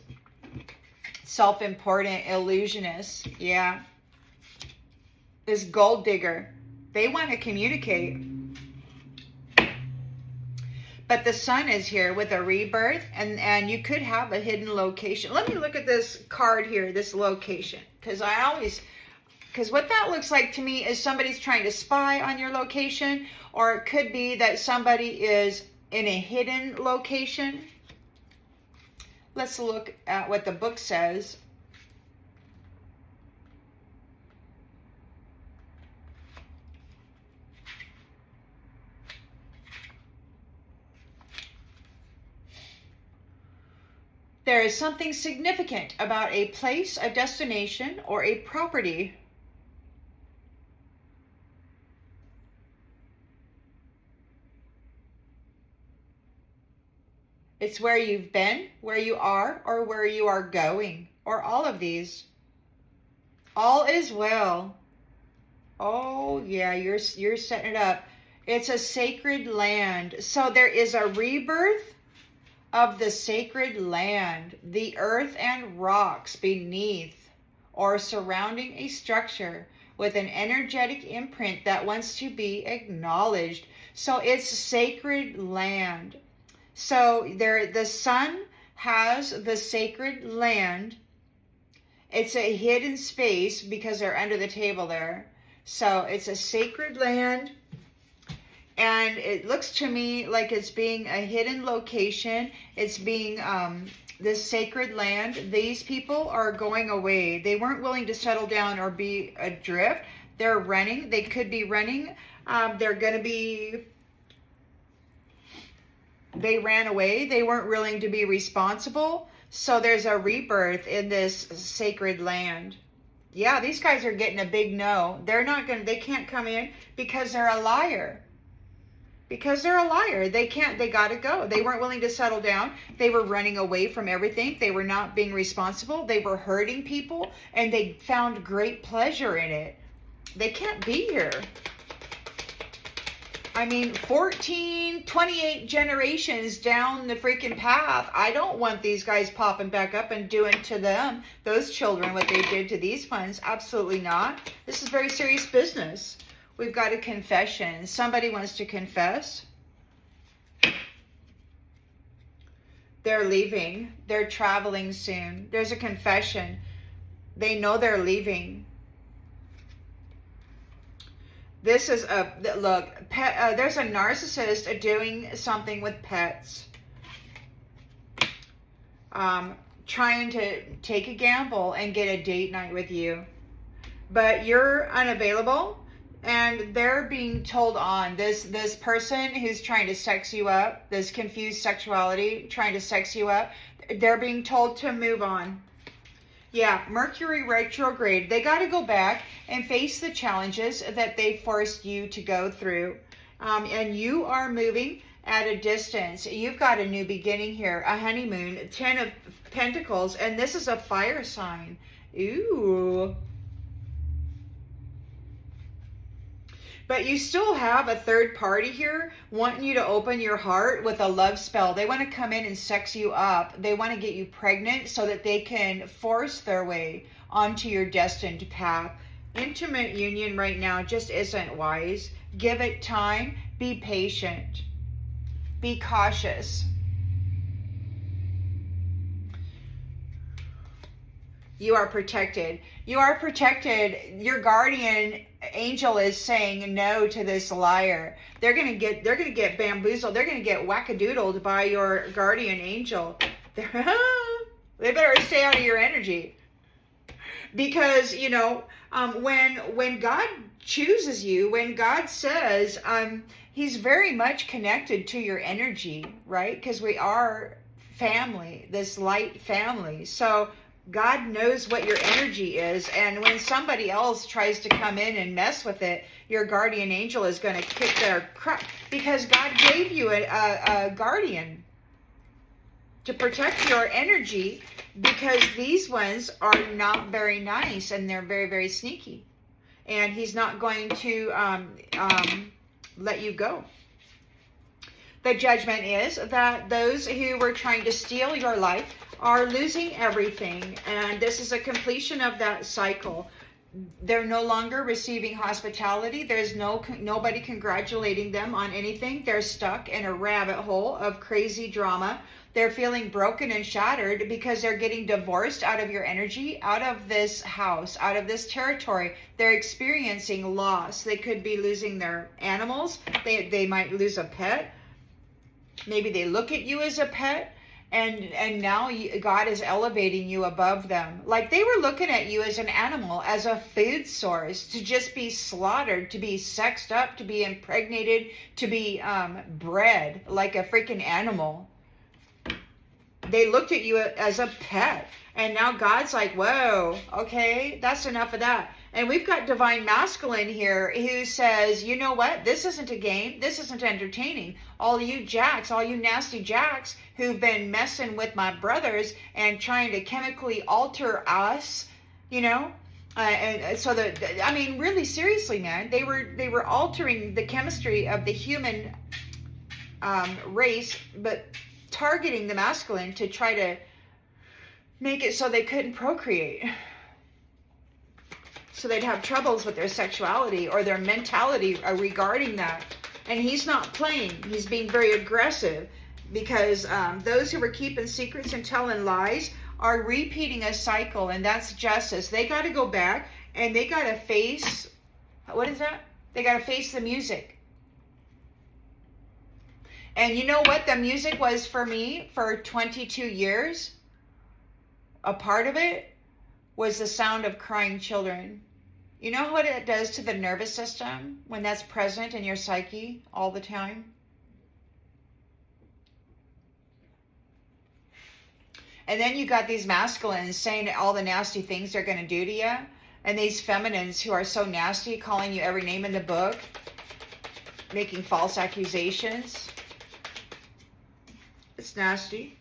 Self-important illusionists. Yeah. This gold digger. They want to communicate. But the sun is here with a rebirth, and you could have a hidden location. Let me look at this card here, this location. Because what that looks like to me is somebody's trying to spy on your location, or it could be that somebody is in a hidden location. Let's look at what the book says. There is something significant about a place, a destination, or a property. It's where you've been, where you are, or where you are going, or all of these. All is well. Oh, yeah, you're setting it up. It's a sacred land. So there is a rebirth of the sacred land, the earth and rocks beneath or surrounding a structure with an energetic imprint that wants to be acknowledged. So it's sacred land. So the sun has the sacred land. It's a hidden space because they're under the table there. So it's a sacred land. And it looks to me like it's being a hidden location. It's being this sacred land. These people are going away. They weren't willing to settle down or be adrift. They're running. They could be running. They're going to be... They ran away. They weren't willing to be responsible. So there's a rebirth in this sacred land. Yeah, these guys are getting a big no. They can't come in because they're a liar. Because they're a liar. They got to go. They weren't willing to settle down. They were running away from everything. They were not being responsible. They were hurting people, and they found great pleasure in it. They can't be here. I mean, 28 generations down the freaking path. I don't want these guys popping back up and doing to them, those children, what they did to these ones. Absolutely not. This is very serious business. We've got a confession. Somebody wants to confess. They're leaving. They're traveling soon. There's a confession. They know they're leaving. This is a, look, there's a narcissist doing something with pets. Trying to take a gamble and get a date night with you. But you're unavailable. And they're being told on, this person who's trying to sex you up, this confused sexuality, trying to sex you up, they're being told to move on. Yeah, Mercury retrograde. They got to go back and face the challenges that they forced you to go through. And you are moving at a distance. You've got a new beginning here, a honeymoon, 10 of Pentacles, and this is a fire sign. Ooh. But you still have a third party here wanting you to open your heart with a love spell. They want to come in and sex you up. They want to get you pregnant so that they can force their way onto your destined path. Intimate union right now just isn't wise. Give it time. Be patient. Be cautious. You are protected. You are protected. Your guardian angel is saying no to this liar. They're gonna get bamboozled. They're gonna get wackadoodled by your guardian angel. They better stay out of your energy, because you know when God chooses you, when God says He's very much connected to your energy, right? Because we are family, this light family. So God knows what your energy is, and when somebody else tries to come in and mess with it, your guardian angel is going to kick their crap, because God gave you a guardian to protect your energy, because these ones are not very nice and they're very, very sneaky, and He's not going to let you go. The judgment is that those who were trying to steal your life are losing everything, and this is a completion of that cycle. They're no longer receiving hospitality. There's nobody congratulating them on anything. They're stuck in a rabbit hole of crazy drama. They're feeling broken and shattered because they're getting divorced out of your energy, out of this house, out of this territory. They're experiencing loss. They could be losing their animals. They might lose a pet. Maybe they look at you as a pet. And now God is elevating you above them. Like they were looking at you as an animal, as a food source, to just be slaughtered, to be sexed up, to be impregnated, to be bred like a freaking animal. They looked at you as a pet. And now God's like, whoa, okay, that's enough of that. And we've got Divine Masculine here who says, you know what? This isn't a game. This isn't entertaining. All you jacks, all you nasty jacks who've been messing with my brothers and trying to chemically alter us, you know? And so I mean, really seriously, man, they were altering the chemistry of the human race, but targeting the masculine to try to make it so they couldn't procreate. So they'd have troubles with their sexuality or their mentality regarding that. And He's not playing. He's being very aggressive, because those who were keeping secrets and telling lies are repeating a cycle, and that's justice. They got to go back and they got to face, what is that? They got to face the music. And you know what the music was for me for 22 years? A part of it was the sound of crying children. You know what it does to the nervous system when that's present in your psyche all the time? And then you got these masculines saying all the nasty things they're going to do to you. And these feminines who are so nasty, calling you every name in the book, making false accusations. It's nasty.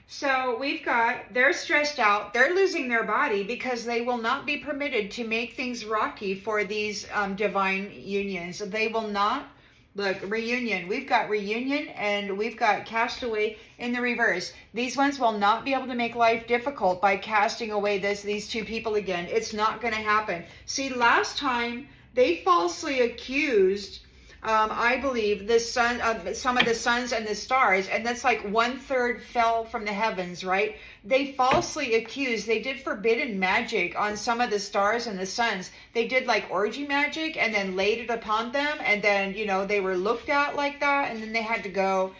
So we've got, they're stressed out. They're losing their body because they will not be permitted to make things rocky for these divine unions. They will not. Look, reunion. We've got reunion and we've got castaway in the reverse. These ones will not be able to make life difficult by casting away these two people again. It's not going to happen. See, last time they falsely accused I believe the sun, some of the suns and the stars, and that's like 1/3 fell from the heavens, right? They falsely accused, they did forbidden magic on some of the stars and the suns. They did like orgy magic and then laid it upon them, and then, you know, they were looked at like that, and then they had to go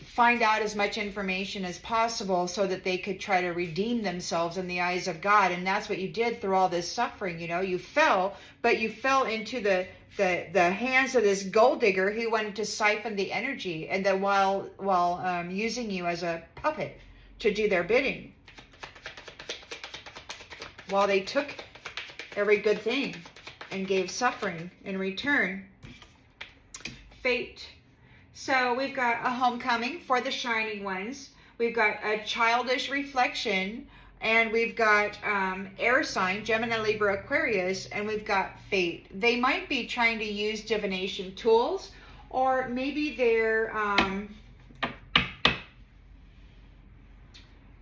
find out as much information as possible so that they could try to redeem themselves in the eyes of God. And that's what you did through all this suffering. You know, you fell, but you fell into the hands of this gold digger who wanted to siphon the energy, and that while using you as a puppet to do their bidding, while they took every good thing and gave suffering in return. Fate. So we've got a homecoming for the shining ones. We've got a childish reflection, and we've got air sign, Gemini, Libra, Aquarius, and we've got fate. They might be trying to use divination tools, or maybe they're,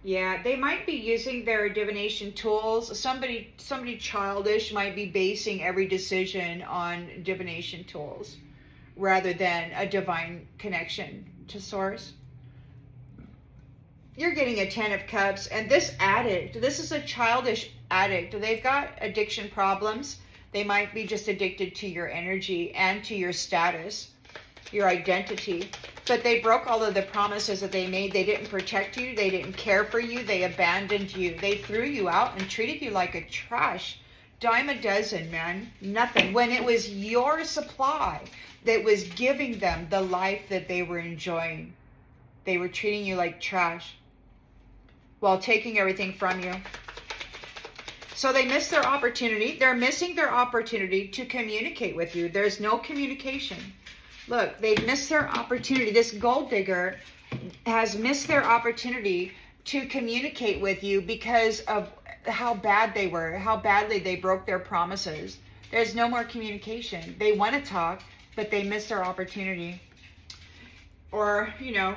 they might be using their divination tools. Somebody childish might be basing every decision on divination tools rather than a divine connection to source. You're getting a 10 of Cups, and this addict, this is a childish addict. They've got addiction problems. They might be just addicted to your energy and to your status, your identity. But they broke all of the promises that they made. They didn't protect you. They didn't care for you. They abandoned you. They threw you out and treated you like a trash. Dime a dozen, man. Nothing. When it was your supply that was giving them the life that they were enjoying, they were treating you like trash while taking everything from you. So they missed their opportunity. They're missing their opportunity to communicate with you. There's no communication. Look, they've missed their opportunity. This gold digger has missed their opportunity to communicate with you because of how bad they were, how badly they broke their promises. There's no more communication. They want to talk, but they missed their opportunity. Or, you know,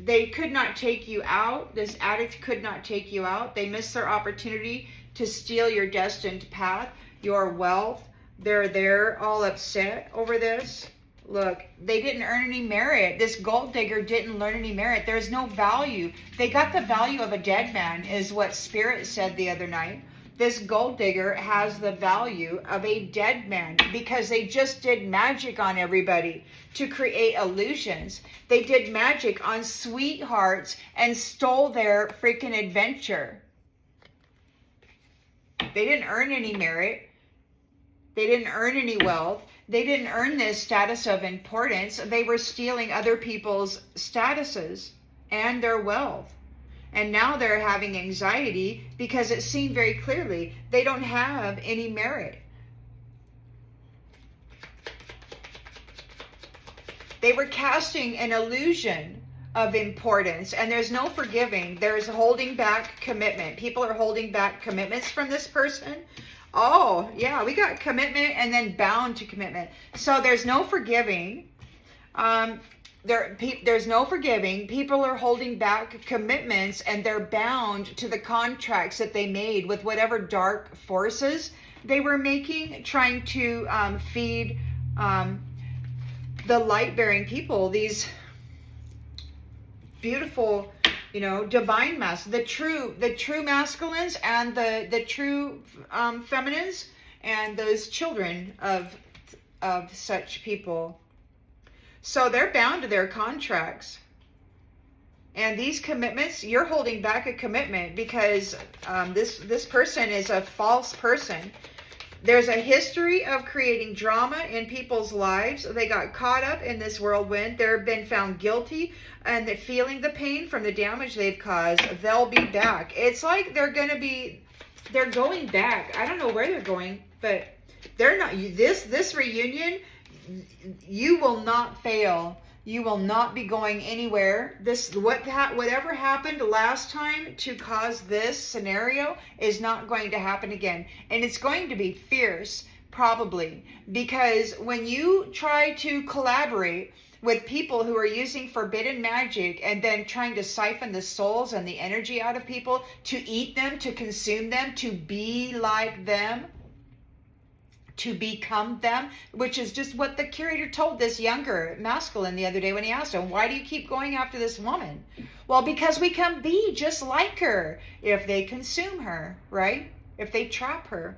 they could not take you out. This addict could not take you out. They missed their opportunity to steal your destined path, your wealth. They're all upset over this. Look, they didn't earn any merit. This gold digger didn't learn any merit. There's no value. They got the value of a dead man, is what Spirit said the other night. This gold digger has the value of a dead man because they just did magic on everybody to create illusions. They did magic on sweethearts and stole their freaking adventure. They didn't earn any merit. They didn't earn any wealth. They didn't earn this status of importance. They were stealing other people's statuses and their wealth. And now they're having anxiety because it seemed very clearly they don't have any merit. They were casting an illusion of importance, and there's no forgiving. There's holding back commitment. People are holding back commitments from this person. Oh, yeah, we got commitment and then bound to commitment. So there's no forgiving. There's no forgiving. People are holding back commitments, and they're bound to the contracts that they made with whatever dark forces they were making, trying to feed the light-bearing people, these beautiful, you know, divine the true masculines and the true feminines, and those children of such people. So they're bound to their contracts. And these commitments, you're holding back a commitment because this person is a false person. There's a history of creating drama in people's lives. They got caught up in this whirlwind. They've been found guilty, and they're feeling the pain from the damage they've caused. They'll be back. It's like they're going back. I don't know where they're going, but they're not. This reunion, you will not fail. You will not be going anywhere. Whatever happened last time to cause this scenario is not going to happen again. And it's going to be fierce, probably, because when you try to collaborate with people who are using forbidden magic and then trying to siphon the souls and the energy out of people, to eat them, to consume them, to be like them, to become them, which is just what the curator told this younger masculine the other day when he asked him, why do you keep going after this woman? Well, because we can be just like her if they consume her, right? If they trap her.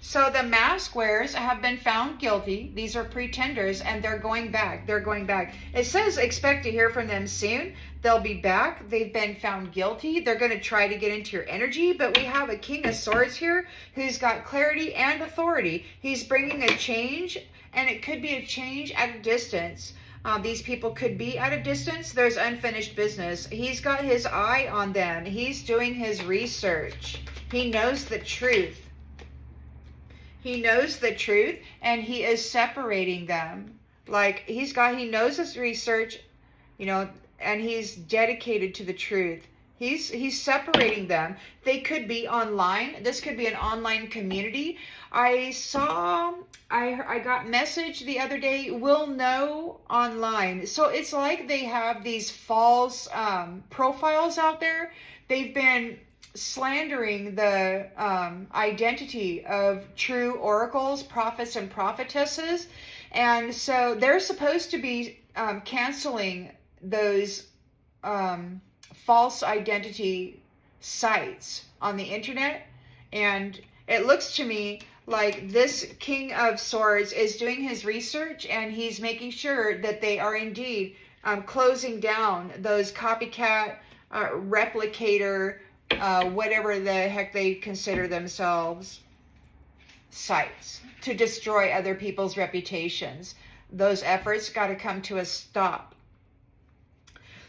So the mask wearers have been found guilty. These are pretenders, and they're going back. They're going back. It says expect to hear from them soon. They'll be back. They've been found guilty. They're going to try to get into your energy, but we have a King of Swords here who's got clarity and authority. He's bringing a change, and it could be a change at a distance. These people could be at a distance. There's unfinished business. He's got his eye on them. He's doing his research. He knows the truth. He knows the truth, and he is separating them. Like he knows his research, you know, and he's dedicated to the truth. He's separating them. They could be online. This could be an online community. I got message the other day, we'll know online. So it's like they have these false profiles out there. They've been slandering the identity of true oracles, prophets, and prophetesses. And so they're supposed to be canceling those false identity sites on the internet. And it looks to me like this King of Swords is doing his research, and he's making sure that they are indeed closing down those copycat, replicator, whatever the heck they consider themselves, sites to destroy other people's reputations. Those efforts got to come to a stop.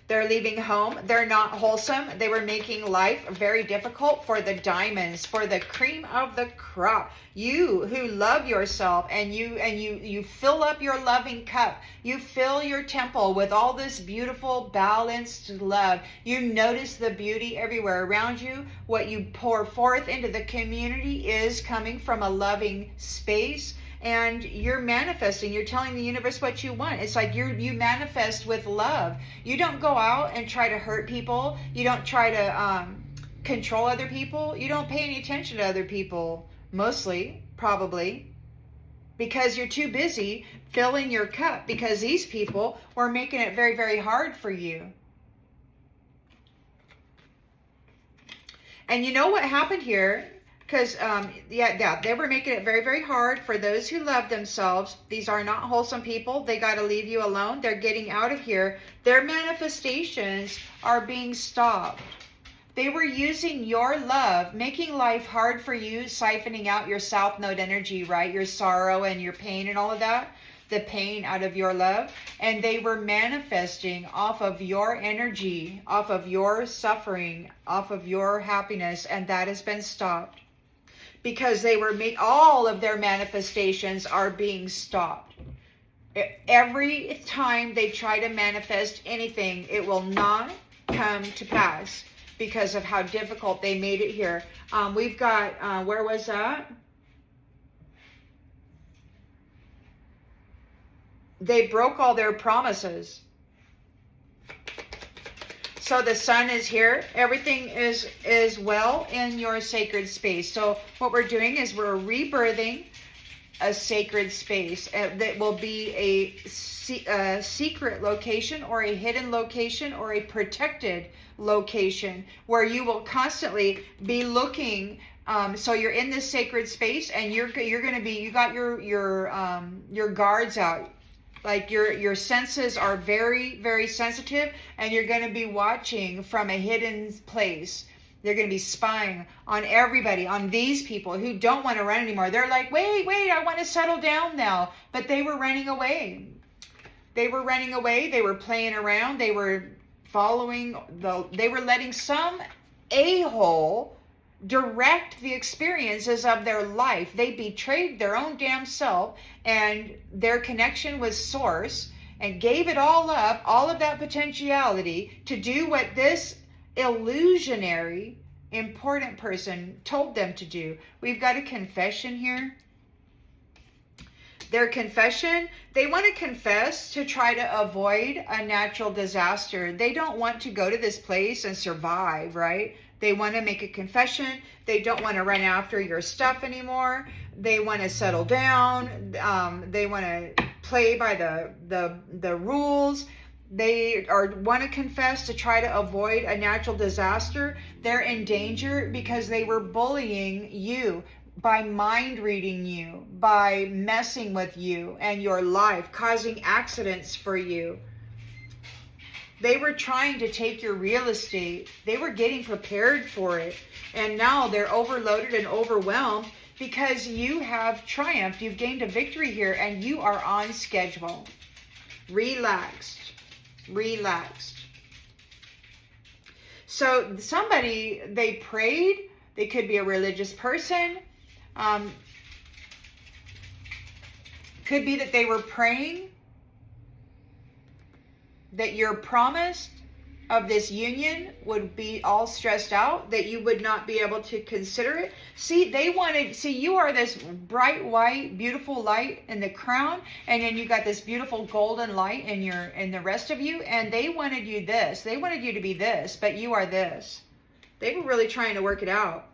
They're leaving home. They're not wholesome. They were making life very difficult for the diamonds, for the cream of the crop. You who love yourself and you fill up your loving cup. You fill your temple with all this beautiful, balanced love. You notice the beauty everywhere around you. What you pour forth into the community is coming from a loving space. And you're manifesting. You're telling the universe what you want. It's like you manifest with love. You don't go out and try to hurt people. You don't try to control other people. You don't pay any attention to other people, mostly, probably, because you're too busy filling your cup, because these people were making it very, very hard for you. And you know what happened here? Because, they were making it very, very hard for those who love themselves. These are not wholesome people. They got to leave you alone. They're getting out of here. Their manifestations are being stopped. They were using your love, making life hard for you, siphoning out your South Node energy, right? Your sorrow and your pain and all of that. The pain out of your love. And they were manifesting off of your energy, off of your suffering, off of your happiness. And that has been stopped. Because they were all of their manifestations are being stopped. Every time they try to manifest anything, it will not come to pass because of how difficult they made it here. We've got, where was that? They broke all their promises. So the sun is here. Everything is well in your sacred space. So what we're doing is we're rebirthing a sacred space that will be a secret location or a hidden location or a protected location where you will constantly be looking. So you're in this sacred space, and you're going to be, you got your guards out. Like your senses are very, very sensitive, and you're going to be watching from a hidden place. They're going to be spying on everybody, on these people who don't want to run anymore. They're like, wait, I want to settle down now. But they were running away. They were running away. They were playing around. They were they were letting some a-hole direct the experiences of their life. They betrayed their own damn self and their connection with source, and gave it all up, all of that potentiality, to do what this illusionary important person told them to do. We've got a confession here. Their confession, they want to confess to try to avoid a natural disaster. They don't want to go to this place and survive, right? They want to make a confession. They don't want to run after your stuff anymore. They want to settle down. They want to play by the rules. They want to confess to try to avoid a natural disaster. They're in danger because they were bullying you by mind reading you, by messing with you and your life, causing accidents for you. They were trying to take your real estate. They were getting prepared for it. And now they're overloaded and overwhelmed because you have triumphed. You've gained a victory here and you are on schedule. Relaxed. Relaxed. So somebody, they prayed. They could be a religious person. Could be that they were praying that your promise of this union would be all stressed out, that you would not be able to consider it. See, you are this bright white, beautiful light in the crown, and then you got this beautiful golden light in the rest of you, and they wanted you this. They wanted you to be this, but you are this. They were really trying to work it out.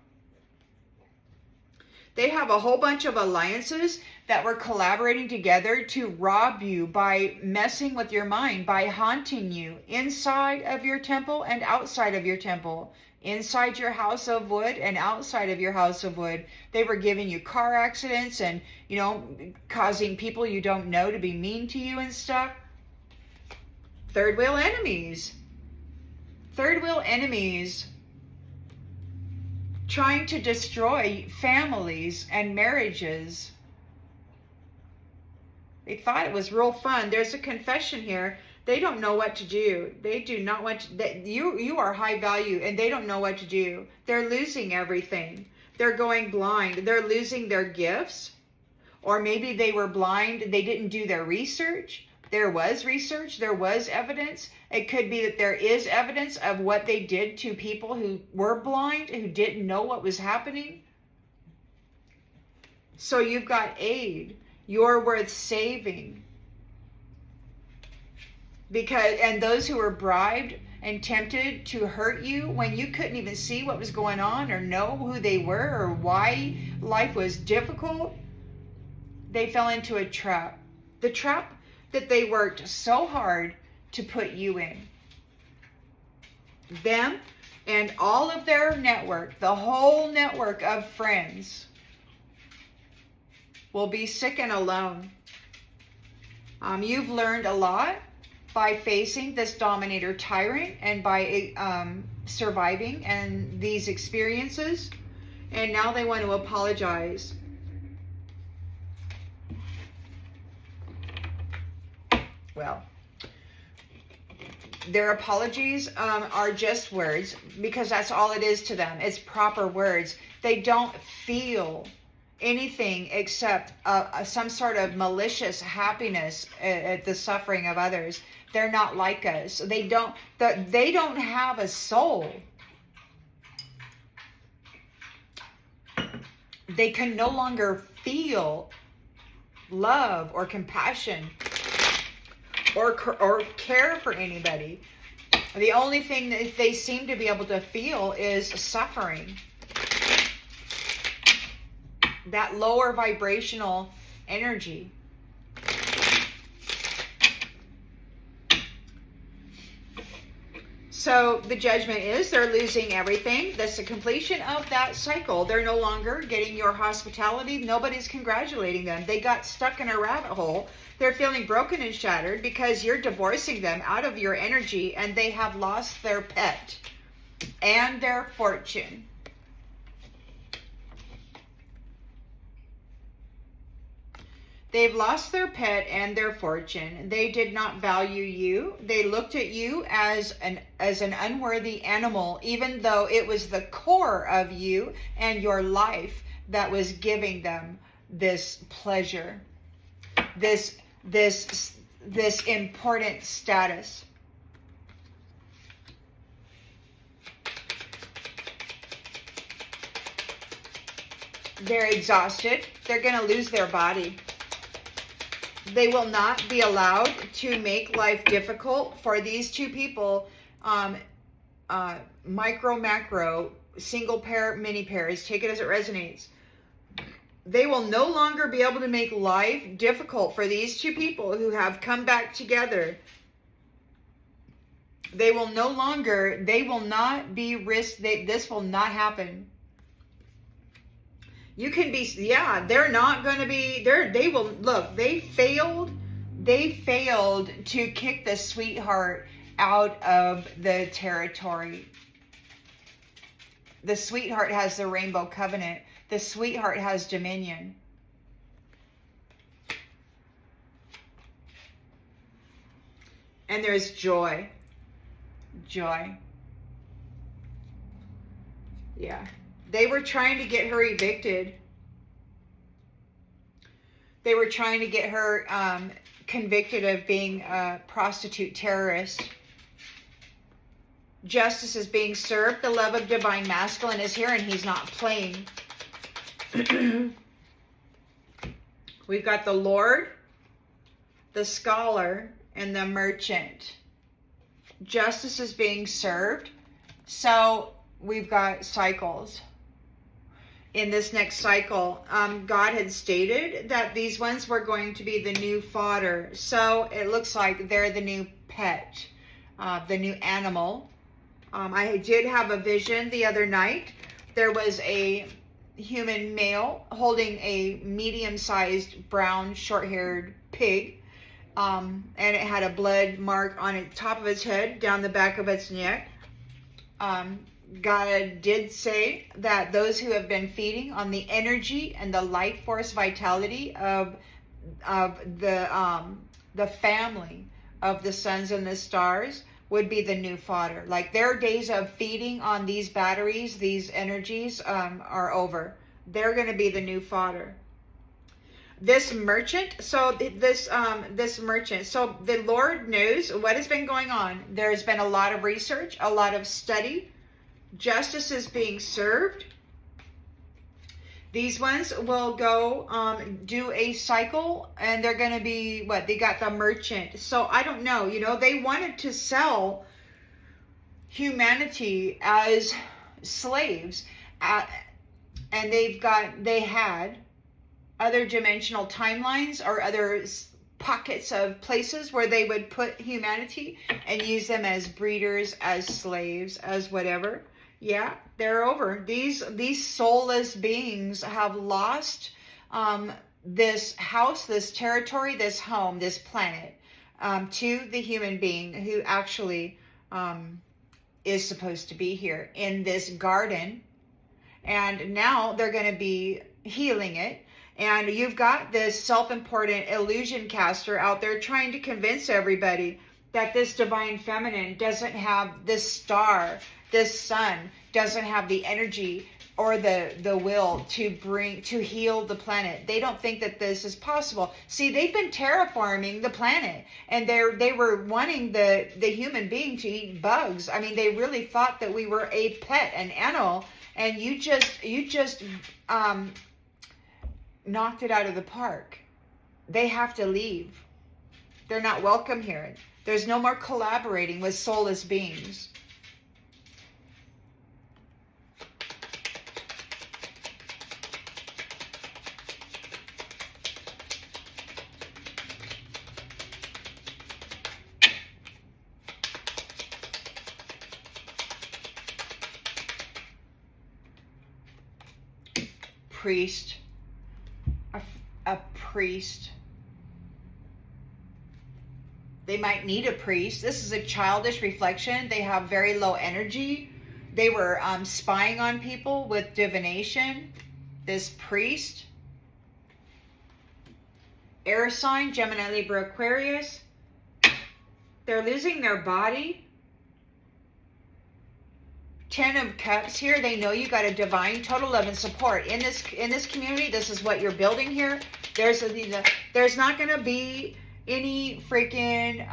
They have a whole bunch of alliances that were collaborating together to rob you by messing with your mind, by haunting you inside of your temple and outside of your temple, inside your house of wood and outside of your house of wood. They were giving you car accidents and, causing people you don't know to be mean to you and stuff. Third wheel enemies. Third wheel enemies trying to destroy families and marriages. They thought it was real fun. There's a confession here. They don't know what to do. They do not want to. You are high value, and they don't know what to do. They're losing everything. They're going blind. They're losing their gifts. Or maybe they were blind. They didn't do their research. There was research. There was evidence. It could be that there is evidence of what they did to people who were blind, who didn't know what was happening. So you've got aid. You're worth saving. And those who were bribed and tempted to hurt you when you couldn't even see what was going on or know who they were or why life was difficult, they fell into a trap. The trap that they worked so hard to put you in. Them and all of their network, the whole network of friends, will be sick and alone. You've learned a lot by facing this dominator tyrant and by surviving and these experiences. And now they want to apologize. Well, their apologies are just words, because that's all it is to them. It's proper words. They don't feel anything except some sort of malicious happiness at the suffering of others. They're not like us. They don't have a soul. They can no longer feel love or compassion or care for anybody. The only thing that they seem to be able to feel is suffering. That lower vibrational energy. So the judgment is they're losing everything. That's the completion of that cycle. They're no longer getting your hospitality. Nobody's congratulating them. They got stuck in a rabbit hole. They're feeling broken and shattered because you're divorcing them out of your energy, and they have lost their pet and their fortune. They've lost their pet and their fortune. They did not value you. They looked at you as an unworthy animal, even though it was the core of you and your life that was giving them this pleasure, this important status. They're exhausted. They're going to lose their body. They will not be allowed to make life difficult for these two people. micro, macro, single pair, mini pairs, take it as it resonates. They will no longer be able to make life difficult for these two people who have come back together. They will not be risked. This will not happen. You can be, yeah, they're not going to be, they will, look, they failed to kick the sweetheart out of the territory. The sweetheart has the rainbow covenant. The sweetheart has dominion. And there's joy. Joy. Yeah. They were trying to get her evicted. They were trying to get her convicted of being a prostitute terrorist. Justice is being served. The love of divine masculine is here, and he's not playing. We've got the Lord, the scholar, and the merchant. Justice is being served. So we've got cycles. In this next cycle, God had stated that these ones were going to be the new fodder. So it looks like they're the new pet, the new animal. I did have a vision the other night. There was a human male holding a medium-sized brown short-haired pig. And it had a blood mark on the top of its head, down the back of its neck. God did say that those who have been feeding on the energy and the life force vitality of the family of the suns and the stars would be the new fodder. Like, their days of feeding on these batteries, these energies, are over. They're going to be the new fodder. This merchant, this merchant, so the Lord knows what has been going on. There's been a lot of research, a lot of study. Justice is being served. These ones will go do a cycle, and they're going to be, what? They got the merchant. So I don't know, they wanted to sell humanity as slaves. And they had other dimensional timelines or other pockets of places where they would put humanity and use them as breeders, as slaves, as whatever. Yeah, they're over. These soulless beings have lost this house, this territory, this home, this planet to the human being who actually is supposed to be here in this garden. And now they're going to be healing it. And you've got this self-important illusion caster out there trying to convince everybody that this divine feminine doesn't have this star, this sun, doesn't have the energy or the will to heal the planet. They don't think that this is possible. See, they've been terraforming the planet, and they were wanting the human being to eat bugs. I mean, they really thought that we were a pet, an animal, and you just knocked it out of the park. They have to leave. They're not welcome here. There's no more collaborating with soulless beings. Priest. A priest. They might need a priest. This is a childish reflection. They have very low energy. They were spying on people with divination. This priest. Air sign, Gemini, Libra, Aquarius. They're losing their body. 10 of Cups here. They know you got a divine total love and support in this community. This is what you're building here. There's not going to be any freaking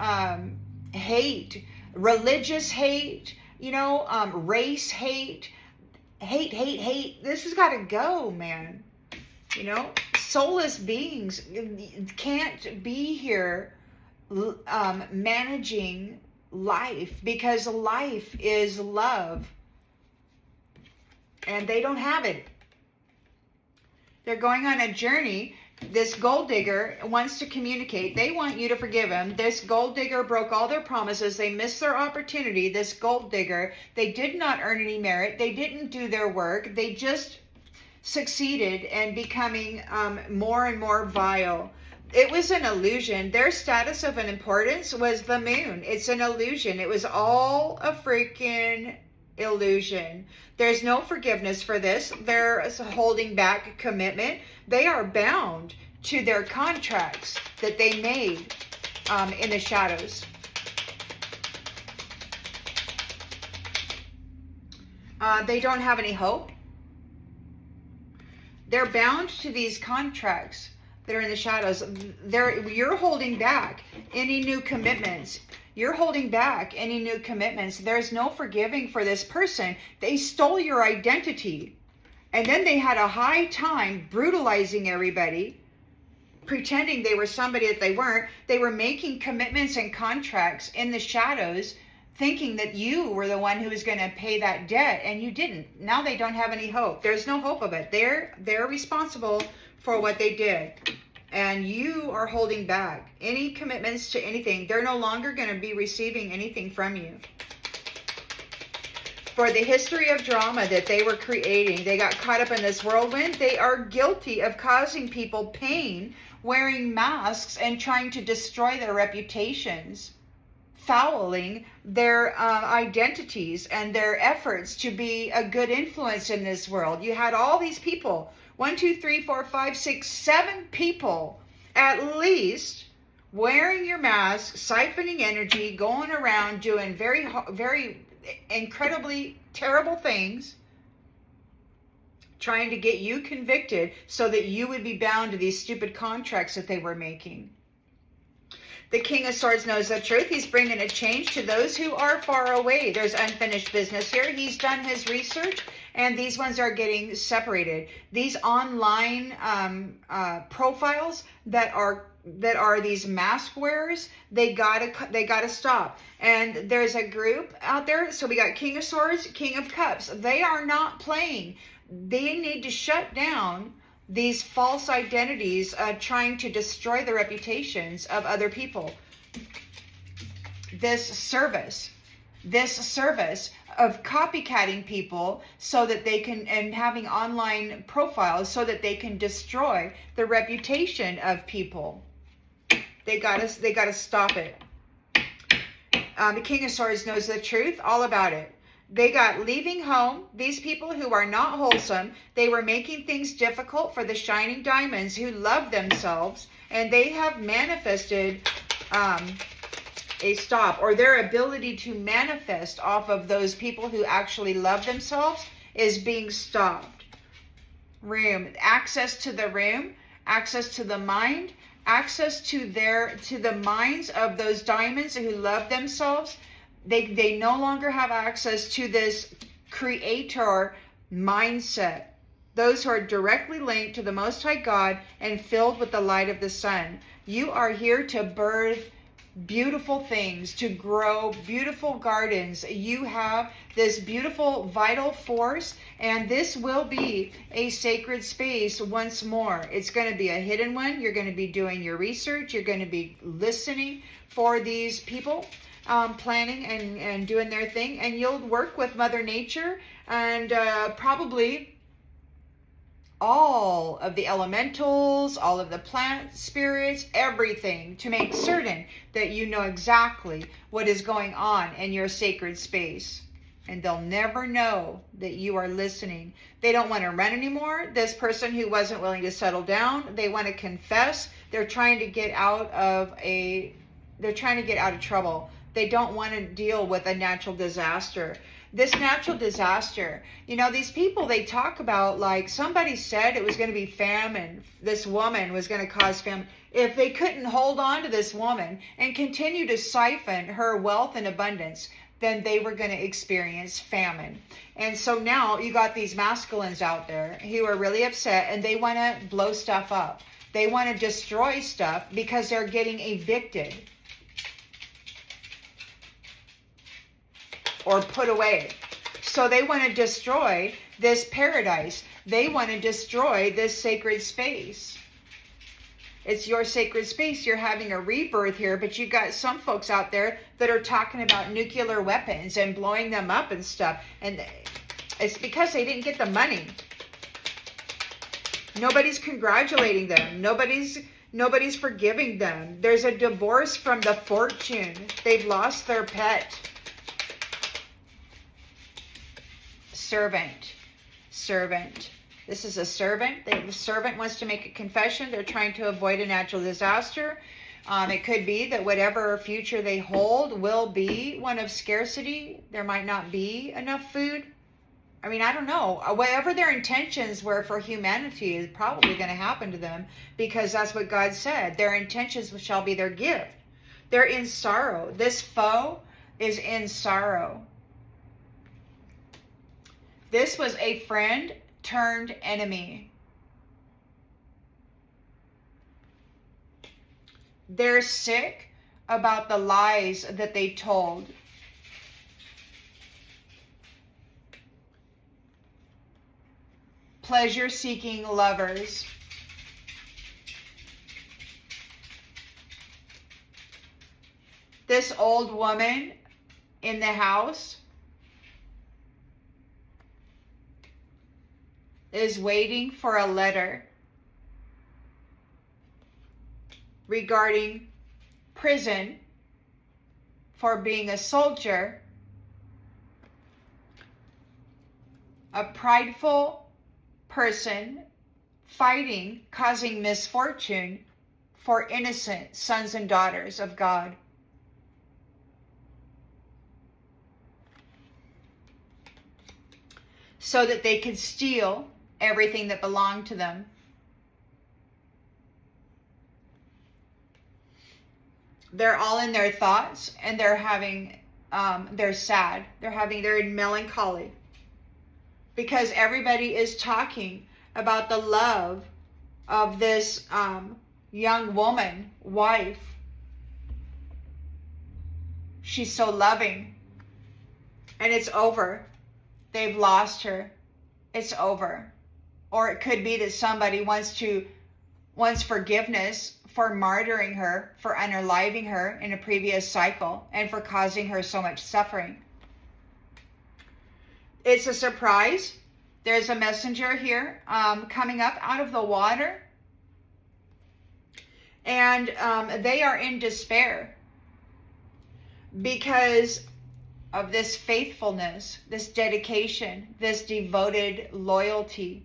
hate, religious hate, race hate. This has got to go, man. Soulless beings can't be here managing life, because life is love. And they don't have it. They're going on a journey. This gold digger wants to communicate. They want you to forgive him. This gold digger broke all their promises. They missed their opportunity. This gold digger, they did not earn any merit. They didn't do their work. They just succeeded in becoming more and more vile. It was an illusion. Their status of an importance was the moon. It's an illusion. It was all a freaking illusion. There's no forgiveness for this. They're holding back commitment. They are bound to their contracts that they made in the shadows. They don't have any hope. They're bound to these contracts that are in the shadows. You're holding back any new commitments. You're holding back any new commitments. There's no forgiving for this person. They stole your identity. And then they had a high time brutalizing everybody, pretending they were somebody that they weren't. They were making commitments and contracts in the shadows, thinking that you were the one who was going to pay that debt, and you didn't. Now they don't have any hope. There's no hope of it. They're responsible for what they did. And you are holding back any commitments to anything. They're no longer going to be receiving anything from you. For the history of drama that they were creating, they got caught up in this whirlwind. They are guilty of causing people pain, wearing masks, and trying to destroy their reputations, fouling their identities and their efforts to be a good influence in this world. You had all these people, 1, 2, 3, 4, 5, 6, 7 people at least, wearing your mask, siphoning energy, going around doing very, very incredibly terrible things, trying to get you convicted so that you would be bound to these stupid contracts that they were making. The King of Swords knows the truth. He's bringing a change to those who are far away. There's unfinished business here. He's done his research, and these ones are getting separated. These online profiles that are these mask wearers, they gotta stop. And there's a group out there. So we got King of Swords, King of Cups. They are not playing. They need to shut down these false identities, trying to destroy the reputations of other people. This service of copycatting people so that they can, and having online profiles so that they can destroy the reputation of people. They gotta stop it. The King of Swords knows the truth all about it. They got leaving home. These people who are not wholesome, they were making things difficult for the shining diamonds who love themselves, and they have manifested a stop, or their ability to manifest off of those people who actually love themselves is being stopped. Access to the room, access to the mind, access to the minds of those diamonds who love themselves. They no longer have access to this creator mindset. Those who are directly linked to the Most High God and filled with the light of the sun. You are here to birth beautiful things, to grow beautiful gardens. You have this beautiful vital force, and this will be a sacred space once more. It's going to be a hidden one. You're going to be doing your research. You're going to be listening for these people, planning and doing their thing, and you'll work with Mother Nature and probably all of the elementals, all of the plant spirits, everything, to make certain that you know exactly what is going on in your sacred space. And they'll never know that you are listening. They don't want to run anymore. This person who wasn't willing to settle down, they want to confess. They're trying to get out of trouble. They don't want to deal with a natural disaster. This natural disaster, these people, they talk about, like, somebody said it was going to be famine. This woman was going to cause famine. If they couldn't hold on to this woman and continue to siphon her wealth and abundance, then they were going to experience famine. And so now you got these masculines out there who are really upset, and they want to blow stuff up. They want to destroy stuff because they're getting evicted. or put away. So they want to destroy this paradise. They want to destroy this sacred space. It's your sacred space. You're having a rebirth here, but you got some folks out there that are talking about nuclear weapons and blowing them up and stuff. And it's because they didn't get the money. Nobody's congratulating them. Nobody's forgiving them. There's a divorce from the fortune. They've lost their pet. Servant. This is a servant. The servant wants to make a confession. They're trying to avoid a natural disaster. It could be that whatever future they hold will be one of scarcity. There might not be enough food. I mean, I don't know. Whatever their intentions were for humanity is probably going to happen to them, because that's what God said. Their intentions shall be their gift. They're in sorrow. This foe is in sorrow. This was a friend turned enemy. They're sick about the lies that they told. Pleasure-seeking lovers. This old woman in the house is waiting for a letter regarding prison for being a soldier, a prideful person fighting, causing misfortune for innocent sons and daughters of God. So that they could steal everything that belonged to them. They're all in their thoughts, and they're sad. They're in melancholy. Because everybody is talking about the love of this young woman, wife. She's so loving. And it's over. They've lost her. It's over. Or it could be that somebody wants forgiveness for martyring her, for unaliving her in a previous cycle, and for causing her so much suffering. It's a surprise. There's a messenger here coming up out of the water. And they are in despair because of this faithfulness, this dedication, this devoted loyalty.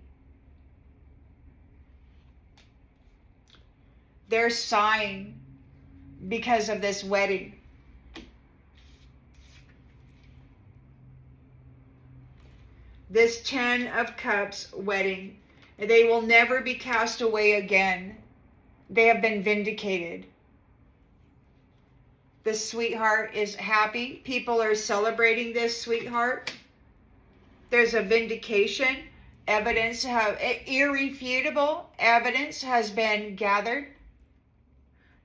They're sighing because of this wedding. This 10 of Cups wedding. They will never be cast away again. They have been vindicated. The sweetheart is happy. People are celebrating this sweetheart. There's a vindication. Irrefutable evidence has been gathered.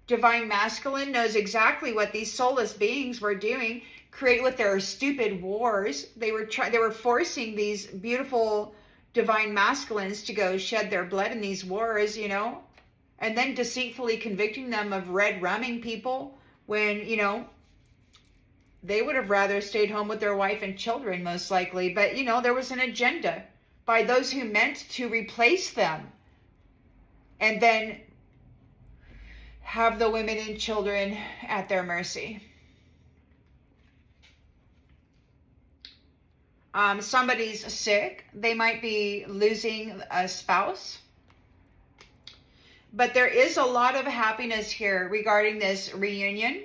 Divine Masculine knows exactly what these soulless beings were doing, create with their stupid wars. They were forcing these beautiful Divine Masculines to go shed their blood in these wars, and then deceitfully convicting them of red rumming people when, they would have rather stayed home with their wife and children, most likely. But, there was an agenda by those who meant to replace them and then have the women and children at their mercy. Somebody's sick. They might be losing a spouse. But there is a lot of happiness here regarding this reunion.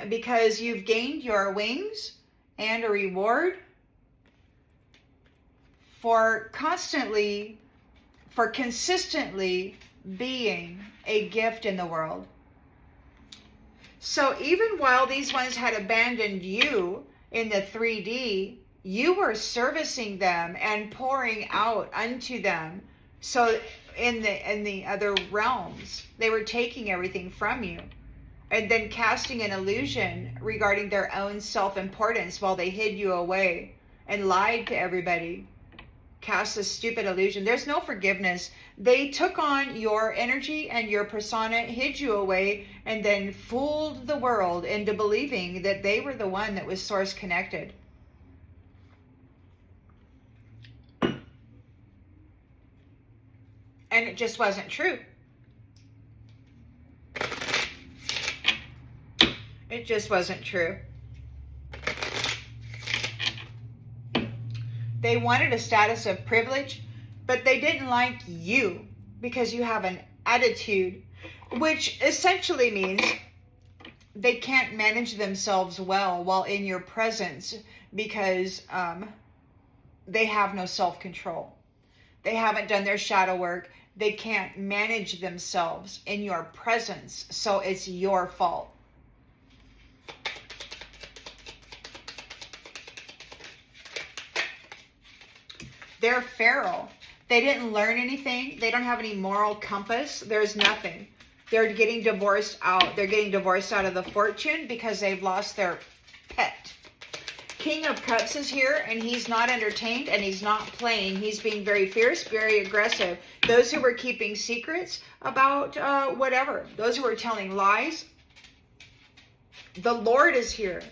Because you've gained your wings and a reward for consistently being a gift in the world. So even while these ones had abandoned you in the 3D, you were servicing them and pouring out unto them. So in the other realms, they were taking everything from you. and then casting an illusion regarding their own self-importance while they hid you away and lied to everybody. Cast a stupid illusion. There's no forgiveness. They took on your energy and your persona, hid you away, and then fooled the world into believing that they were the one that was source connected. And it just wasn't true. It just wasn't true. They wanted a status of privilege, but they didn't like you because you have an attitude, which essentially means they can't manage themselves well while in your presence because they have no self-control. They haven't done their shadow work. They can't manage themselves in your presence, so it's your fault. They're feral. They didn't learn anything. They don't have any moral compass. There's nothing. They're getting divorced out. They're getting divorced out of the fortune because they've lost their pet. King of Cups is here, and he's not entertained, and he's not playing. He's being very fierce, very aggressive. Those who were keeping secrets about whatever, those who were telling lies, the Lord is here.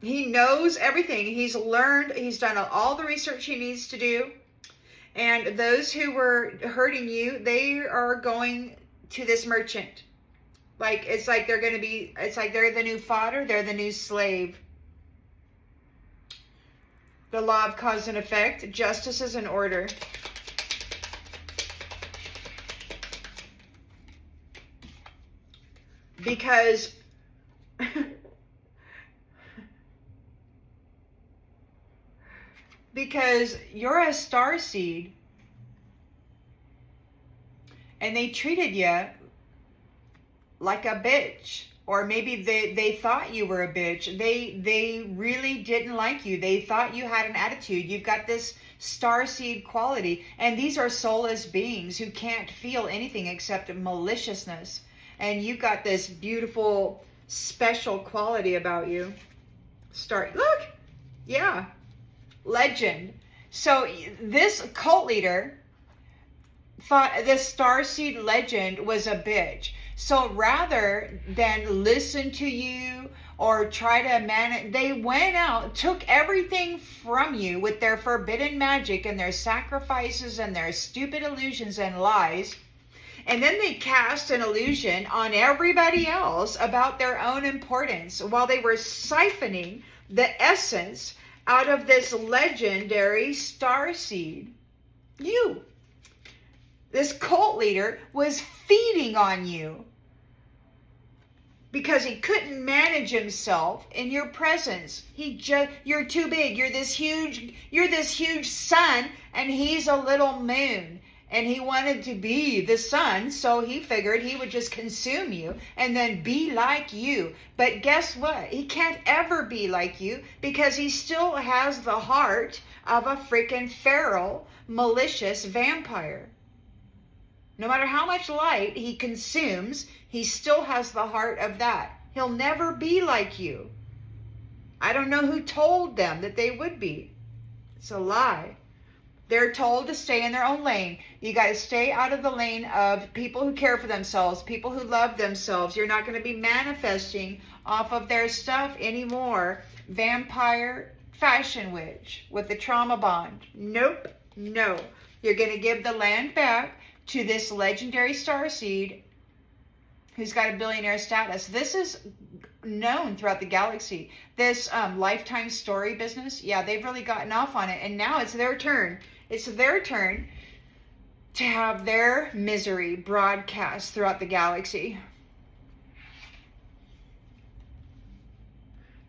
He knows everything. He's learned. He's done all the research he needs to do. And those who were hurting you, they are going to this merchant. Like, it's like they're going to be, it's like they're the new fodder. They're the new slave. The law of cause and effect. Justice is in order. Because because you're a star seed and they treated you like a bitch, or maybe they thought you were a bitch. They really didn't like you. They thought you had an attitude. You've got this star seed quality, and these are soulless beings who can't feel anything except maliciousness, and you've got this beautiful special quality about you. Look, yeah. Legend. So this cult leader thought this starseed legend was a bitch. So rather than listen to you or try to manage, they went out, took everything from you with their forbidden magic and their sacrifices and their stupid illusions and lies. And then they cast an illusion on everybody else about their own importance while they were siphoning the essence out of this legendary starseed. You. This cult leader was feeding on you because he couldn't manage himself in your presence. You're too big. You're this huge sun, and he's a little moon. And he wanted to be the sun, so he figured he would just consume you and then be like you. But guess what? He can't ever be like you because he still has the heart of a freaking feral, malicious vampire. No matter how much light he consumes, he still has the heart of that. He'll never be like you. I don't know who told them that they would be. It's a lie. They're told to stay in their own lane. You got to stay out of the lane of people who care for themselves, people who love themselves. You're not going to be manifesting off of their stuff anymore. Vampire fashion witch with the trauma bond. Nope. No. You're going to give the land back to this legendary starseed who's got a billionaire status. This is known throughout the galaxy. This lifetime story business, yeah, they've really gotten off on it. And now it's their turn. It's their turn to have their misery broadcast throughout the galaxy.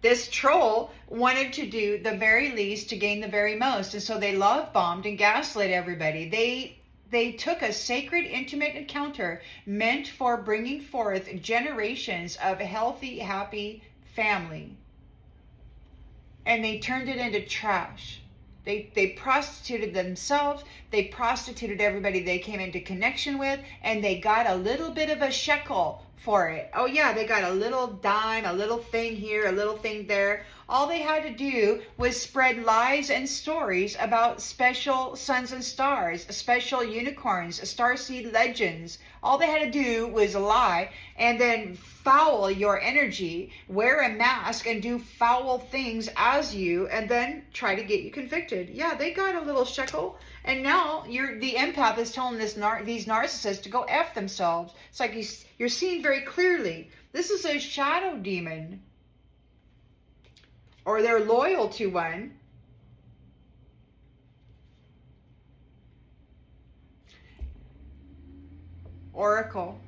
This troll wanted to do the very least to gain the very most. And so they love bombed and gaslit everybody. They took a sacred, intimate encounter meant for bringing forth generations of healthy, happy family. And they turned it into trash. They prostituted themselves. They prostituted everybody they came into connection with, and they got a little bit of a shekel for it. Oh yeah, they got a little dime, a little thing here, a little thing there. All they had to do was spread lies and stories about special suns and stars, special unicorns, starseed legends. All they had to do was lie and then foul your energy, wear a mask and do foul things as you, and then try to get you convicted. Yeah, they got a little shekel, and now the empath is telling these narcissists to go F themselves. It's like you're seeing very clearly, this is a shadow demon, or they're loyal to one. Oracle.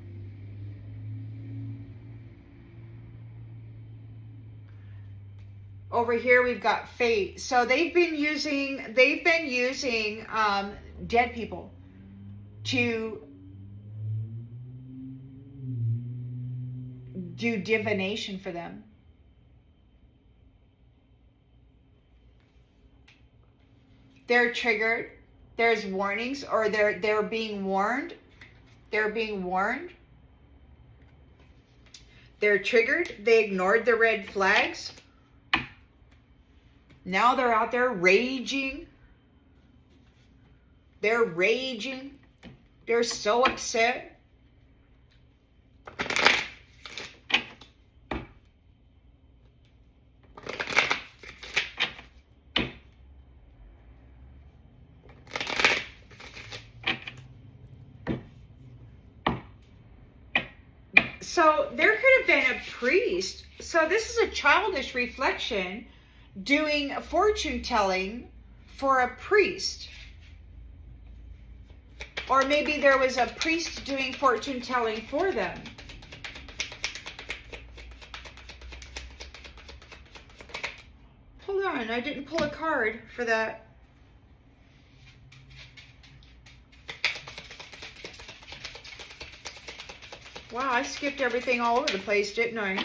Over here we've got fate. So they've been using dead people to do divination for them. They're triggered. There's warnings, or they're being warned. They're being warned. They're triggered. They ignored the red flags. Now they're out there raging. They're raging. They're so upset. So there could have been a priest. So this is a childish reflection doing fortune telling for a priest. Or maybe there was a priest doing fortune telling for them. Hold on, I didn't pull a card for that. Wow, I skipped everything all over the place, didn't I?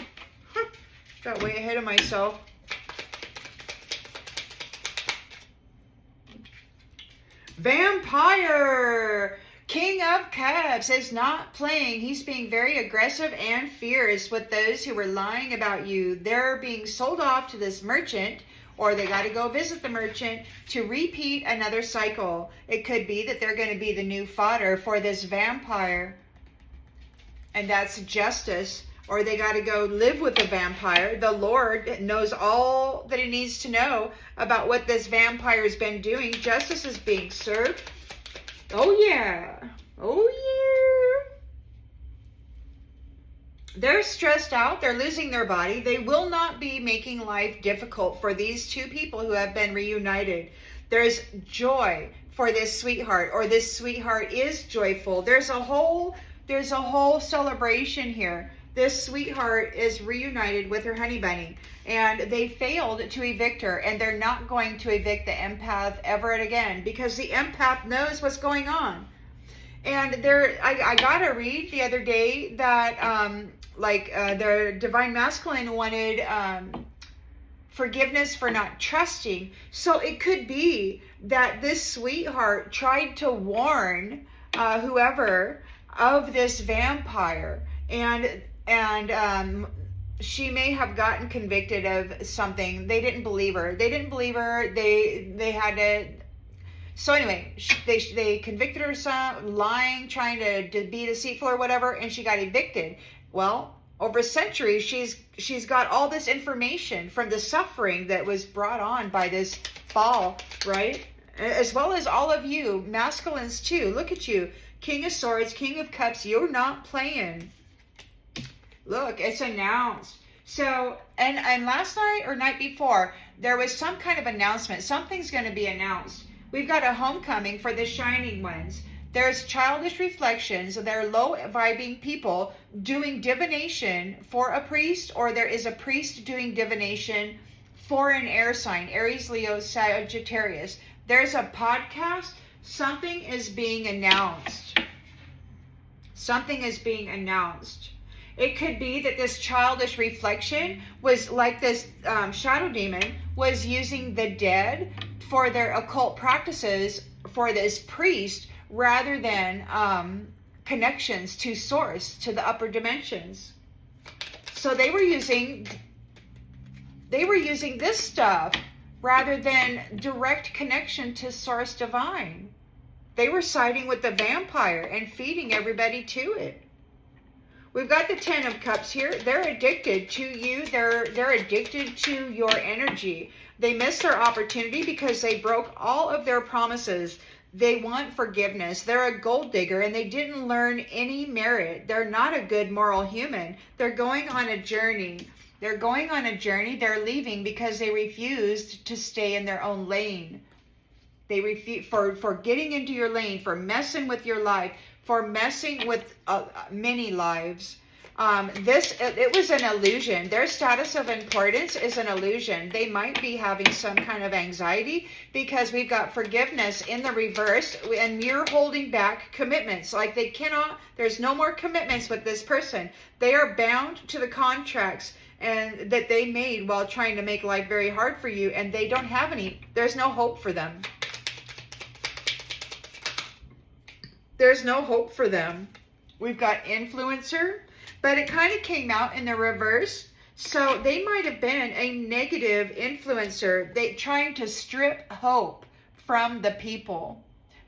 Got way ahead of myself. Vampire! King of Cups is not playing. He's being very aggressive and fierce with those who were lying about you. They're being sold off to this merchant, or they got to go visit the merchant to repeat another cycle. It could be that they're going to be the new fodder for this vampire. And that's justice. Or they got to go live with the vampire. The Lord knows all that he needs to know about what this vampire has been doing. Justice is being served. Oh yeah. Oh yeah. They're stressed out. They're losing their body. They will not be making life difficult for these two people who have been reunited. There's joy for this sweetheart, or this sweetheart is joyful. There's a whole celebration here. This sweetheart is reunited with her honey bunny, and they failed to evict her, and they're not going to evict the empath ever again, because the empath knows what's going on. And I got a read the other day that their divine masculine wanted forgiveness for not trusting. So it could be that this sweetheart tried to warn whoever of this vampire, and she may have gotten convicted of something. They didn't believe her. They had to. So anyway, they convicted her some lying, trying to be deceitful or whatever, and she got evicted. Well, over centuries, she's got all this information from the suffering that was brought on by this fall, right? As well as all of you masculines too. Look at you. King of Swords, King of Cups, you're not playing. Look, it's announced. So, and last night or night before, there was some kind of announcement. Something's going to be announced. We've got a homecoming for the shining ones. There's childish reflections. They're low-vibing people doing divination for a priest, or there is a priest doing divination for an air sign, Aries, Leo, Sagittarius. There's a podcast. Something is being announced. Something is being announced. It could be that this childish reflection was like this shadow demon was using the dead for their occult practices for this priest rather than connections to source, to the upper dimensions. So they were using this stuff rather than direct connection to source divine. They were siding with the vampire and feeding everybody to it. We've got the 10 of Cups here. They're addicted to you. They're addicted to your energy. They missed their opportunity because they broke all of their promises. They want forgiveness. They're a gold digger and they didn't learn any merit. They're not a good moral human. They're going on a journey. They're going on a journey. They're leaving because they refused to stay in their own lane. They refuse for getting into your lane, for messing with your life, for messing with many lives. It was an illusion. Their status of importance is an illusion. They might be having some kind of anxiety because we've got forgiveness in the reverse and you're holding back commitments. Like they cannot, there's no more commitments with this person. They are bound to the contracts and that they made while trying to make life very hard for you, and they don't have any, there's no hope for them. There's no hope for them. We've got influencer, but it kind of came out in the reverse. So they might have been a negative influencer. They trying to strip hope from the people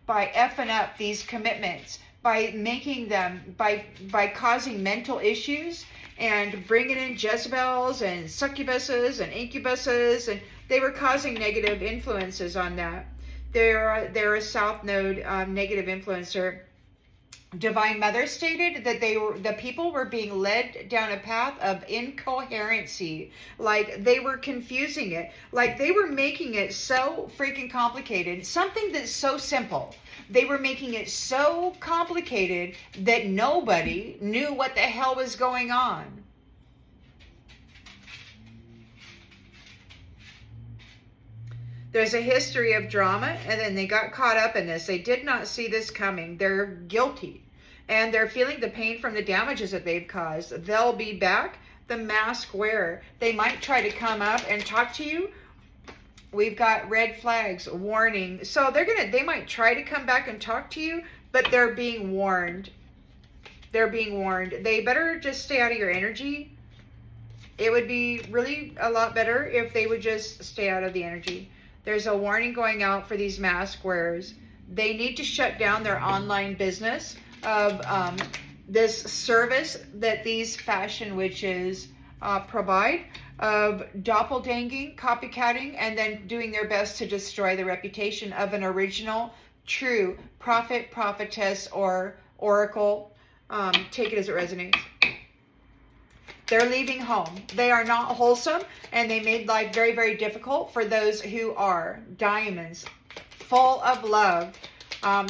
by effing up these commitments, by making them, by causing mental issues and bringing in Jezebels and succubuses and incubuses, and they were causing negative influences on that. They're a South Node negative influencer. Divine Mother stated that the people were being led down a path of incoherency. Like they were confusing it. Like they were making it so freaking complicated. Something that's so simple. They were making it so complicated that nobody knew what the hell was going on. There's a history of drama, and then they got caught up in this. They did not see this coming. They're guilty, and they're feeling the pain from the damages that they've caused. They'll be back. The mask wearer. They might try to come up and talk to you. We've got red flags, warning. So they might try to come back and talk to you, but they're being warned. They're being warned. They better just stay out of your energy. It would be really a lot better if they would just stay out of the energy. There's a warning going out for these mask wearers. They need to shut down their online business of this service that these fashion witches provide of doppelganging, copycatting, and then doing their best to destroy the reputation of an original, true prophet, prophetess, or oracle. Take it as it resonates. They're leaving home. They are not wholesome, and they made life very, very difficult for those who are diamonds, full of love.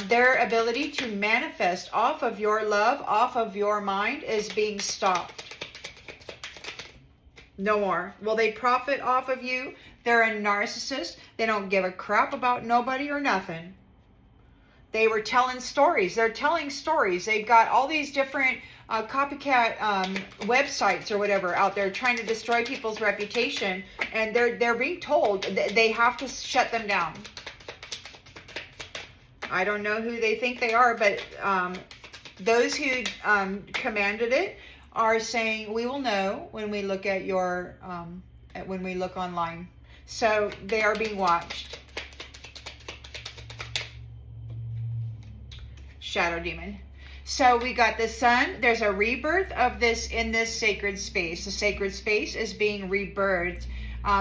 Their ability to manifest off of your love, off of your mind, is being stopped. No more. Will they profit off of you? They're a narcissist. They don't give a crap about nobody or nothing. They were telling stories. They're telling stories. They've got all these different copycat websites or whatever out there trying to destroy people's reputation, and they're being told they have to shut them down. I don't know who they think they are, but those who commanded it are saying we will know when we look at your when we look online. So they are being watched. Shadow demon. So we got the sun. There's a rebirth of this in this sacred space. The sacred space is being rebirthed.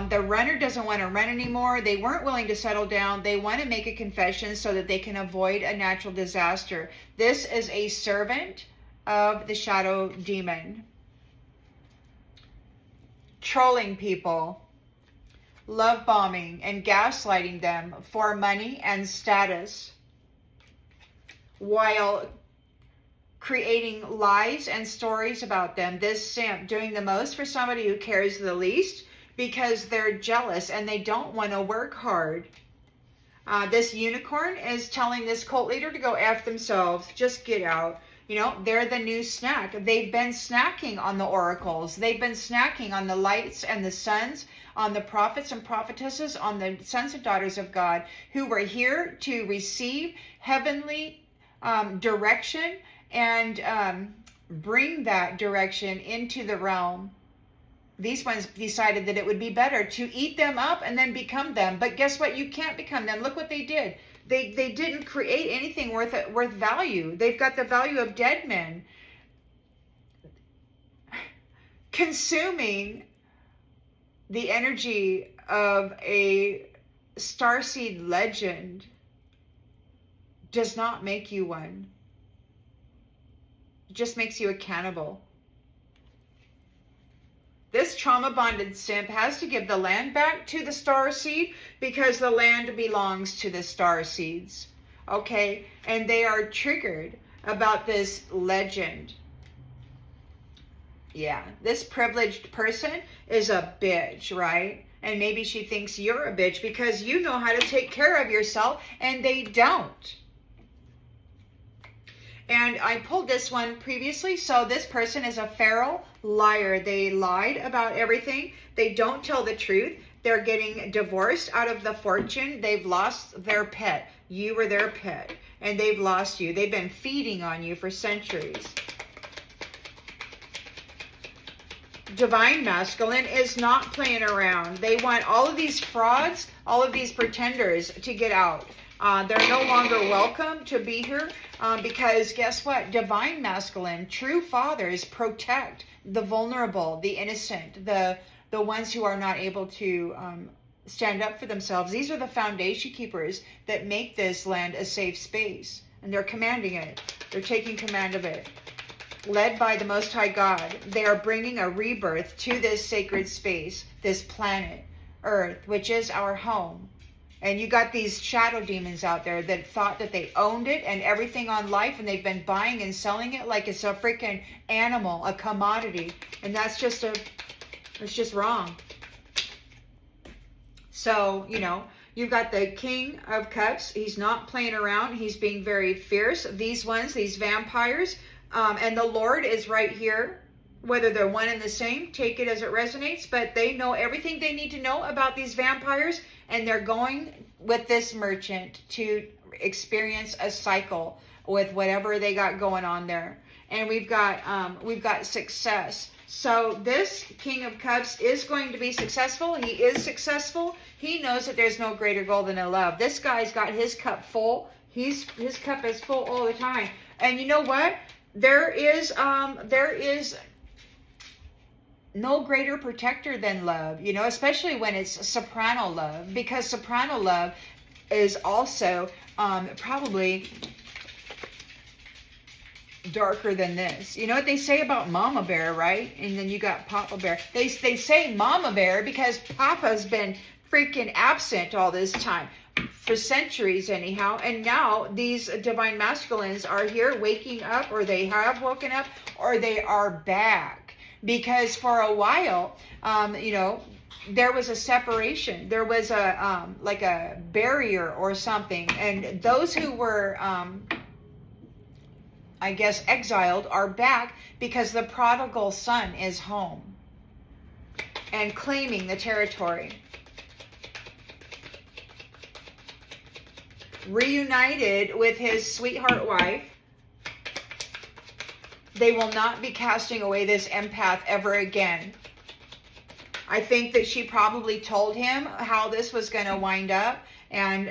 The runner doesn't want to run anymore. They weren't willing to settle down. They want to make a confession so that they can avoid a natural disaster. This is a servant of the shadow demon. Trolling people, love bombing, and gaslighting them for money and status, while creating lies and stories about them. This simp doing the most for somebody who cares the least because they're jealous and they don't want to work hard. This unicorn is telling this cult leader to go F themselves. Just get out. You know, they're the new snack. They've been snacking on the oracles. They've been snacking on the lights and the suns, on the prophets and prophetesses, on the sons and daughters of God who were here to receive heavenly direction and bring that direction into the realm. These ones decided that it would be better to eat them up and then become them. But guess what? You can't become them. Look what they did. They didn't create anything worth value. They've got the value of dead men. Consuming the energy of a starseed legend does not make you one. It just makes you a cannibal. This trauma-bonded simp has to give the land back to the star seed because the land belongs to the star seeds. Okay? And they are triggered about this legend. Yeah, this privileged person is a bitch, right? And maybe she thinks you're a bitch because you know how to take care of yourself and they don't. And I pulled this one previously. So this person is a feral liar. They lied about everything. They don't tell the truth. They're getting divorced out of the fortune. They've lost their pet. You were their pet. And they've lost you. They've been feeding on you for centuries. Divine masculine is not playing around. They want all of these frauds, all of these pretenders to get out. They're no longer welcome to be here because guess what? Divine masculine, true fathers protect the vulnerable, the innocent, the ones who are not able to stand up for themselves. These are the foundation keepers that make this land a safe space. And they're commanding it. They're taking command of it. Led by the Most High God, they are bringing a rebirth to this sacred space, this planet, Earth, which is our home. And you got these shadow demons out there that thought that they owned it and everything on life, and they've been buying and selling it like it's a freaking animal, a commodity. And that's just it's just wrong. So, you know, you've got the King of Cups. He's not playing around. He's being very fierce. These ones, these vampires, and the Lord is right here. Whether they're one and the same, take it as it resonates, but they know everything they need to know about these vampires, and they're going with this merchant to experience a cycle with whatever they got going on there. And we've got success. So this King of Cups is going to be successful. He is successful. He knows that there's no greater goal than a love. This guy's got his cup full. His cup is full all the time. And you know what? There is no greater protector than love, you know, especially when it's soprano love, because soprano love is also probably darker than this. You know what they say about Mama Bear, right? And then you got Papa Bear. They say Mama Bear because Papa's been freaking absent all this time. For centuries anyhow, and now these divine masculines are here waking up, or they have woken up, or they are back. Because for a while, you know, there was a separation. There was a like a barrier or something. And those who were, I guess, exiled are back because the prodigal son is home and claiming the territory. Reunited with his sweetheart wife. They will not be casting away this empath ever again. I think that she probably told him how this was going to wind up, and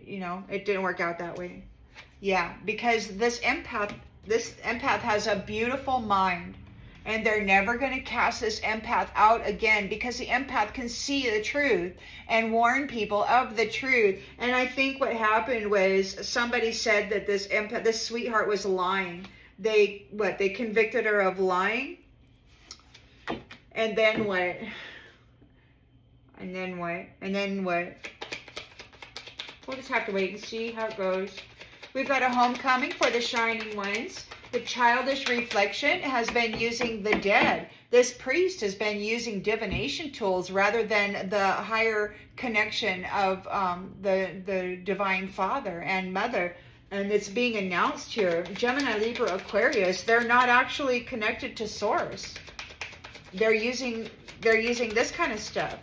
you know, it didn't work out that way. Yeah, because this empath has a beautiful mind, and they're never going to cast this empath out again because the empath can see the truth and warn people of the truth. And I think what happened was somebody said that this empath, this sweetheart, was lying. They convicted her of lying. And then what? And then what? And then what? We'll just have to wait and see how it goes. We've got a homecoming for the shining ones. The childish reflection has been using the dead. This priest has been using divination tools rather than the higher connection of the divine father and mother. And it's being announced here. Gemini, Libra, Aquarius, they're not actually connected to source. They're using this kind of stuff.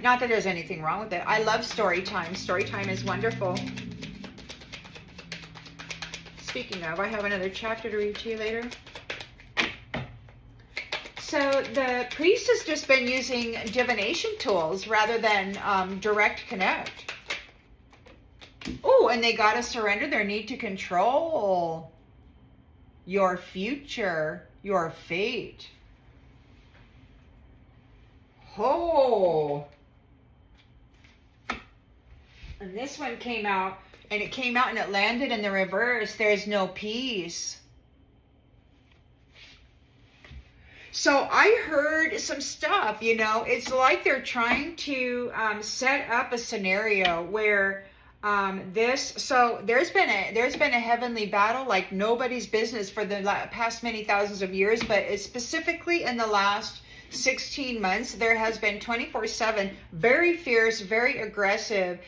Not that there's anything wrong with it. I love story time. Story time is wonderful. Speaking of, I have another chapter to read to you later. So the priest has just been using divination tools rather than direct connect. Oh, and they got to surrender their need to control your future, your fate. Oh. And this one came out, and it came out and it landed in the reverse. There's no peace. So I heard some stuff, you know, it's like they're trying to set up a scenario where there's been a heavenly battle like nobody's business for the past many thousands of years, but it's specifically in the last 16 months, there has been 24/7, very fierce, very aggressive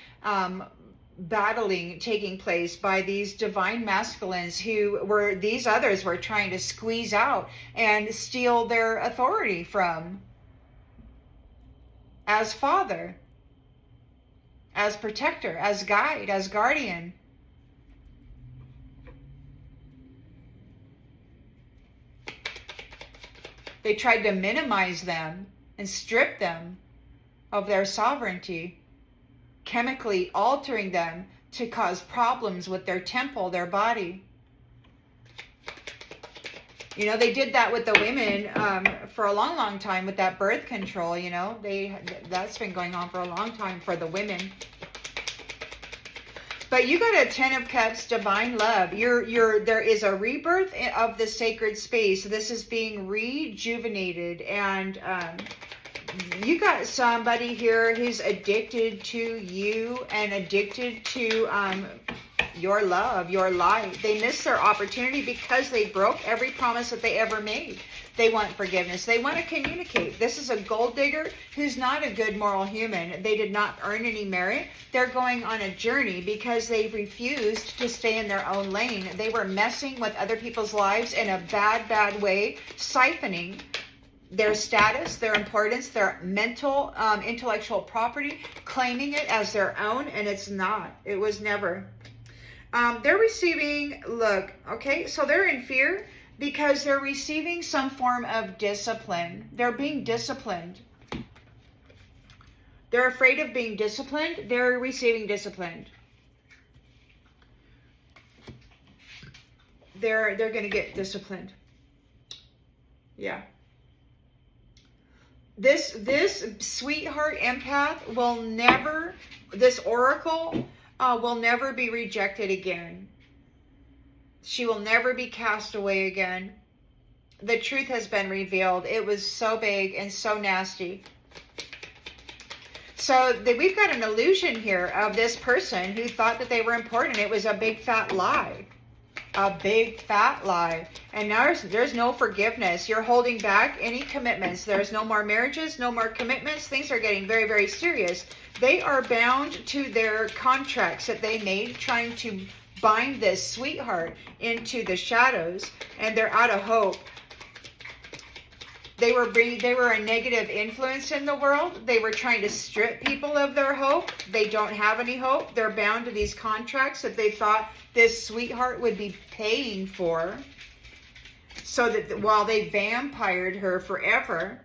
battling taking place by these divine masculines these others were trying to squeeze out and steal their authority from. As father, as protector, as guide, as guardian. They tried to minimize them and strip them of their sovereignty, chemically altering them to cause problems with their temple, their body. You know, they did that with the women for a long, long time with that birth control, you know. That's been going on for a long time for the women. But you got a 10 of Cups, divine love. There is a rebirth of the sacred space. This is being rejuvenated. And you got somebody here who's addicted to you and addicted to your love, your light. They missed their opportunity because they broke every promise that they ever made. They want forgiveness. They want to communicate. This is a gold digger who's not a good moral human. They did not earn any merit. They're going on a journey because they refused to stay in their own lane. They were messing with other people's lives in a bad, bad way, siphoning their status, their importance, their mental, intellectual property, claiming it as their own, and it's not. It was never. They're receiving, look, okay, so they're in fear because they're receiving some form of discipline. They're being disciplined. They're afraid of being disciplined. They're receiving discipline. They're going to get disciplined. Yeah. This sweetheart empath will never, this oracle will never be rejected again. She will never be cast away again. The truth has been revealed. It was so big and so nasty. So we've got an illusion here of this person who thought that they were important. It was a big fat lie. A big fat lie. And now there's no forgiveness. You're holding back any commitments. There's no more marriages, no more commitments. Things are getting very, very serious. They are bound to their contracts that they made, trying to bind this sweetheart into the shadows, and they're out of hope. They were a negative influence in the world. They were trying to strip people of their hope. They don't have any hope. They're bound to these contracts that they thought this sweetheart would be paying for, so that while they vampired her forever.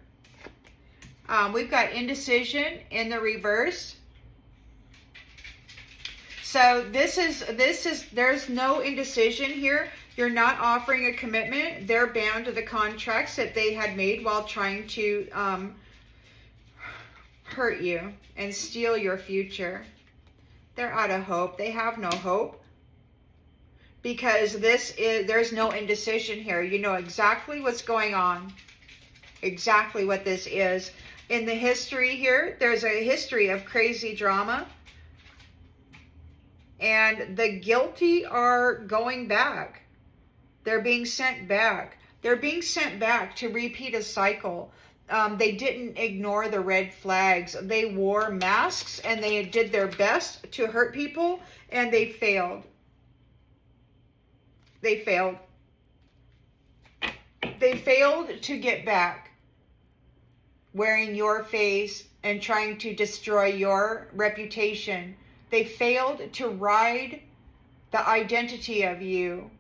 We've got indecision in the reverse. So there's no indecision here. You're not offering a commitment. They're bound to the contracts that they had made while trying to hurt you and steal your future. They're out of hope. They have no hope. Because there's no indecision here. You know exactly what's going on. Exactly what this is. In the history here, there's a history of crazy drama. And the guilty are going back. They're being sent back. They're being sent back to repeat a cycle. they didn't ignore the red flags. They wore masks and they did their best to hurt people, and they failed. They failed. They failed to get back, wearing your face and trying to destroy your reputation. They failed to ride the identity of you.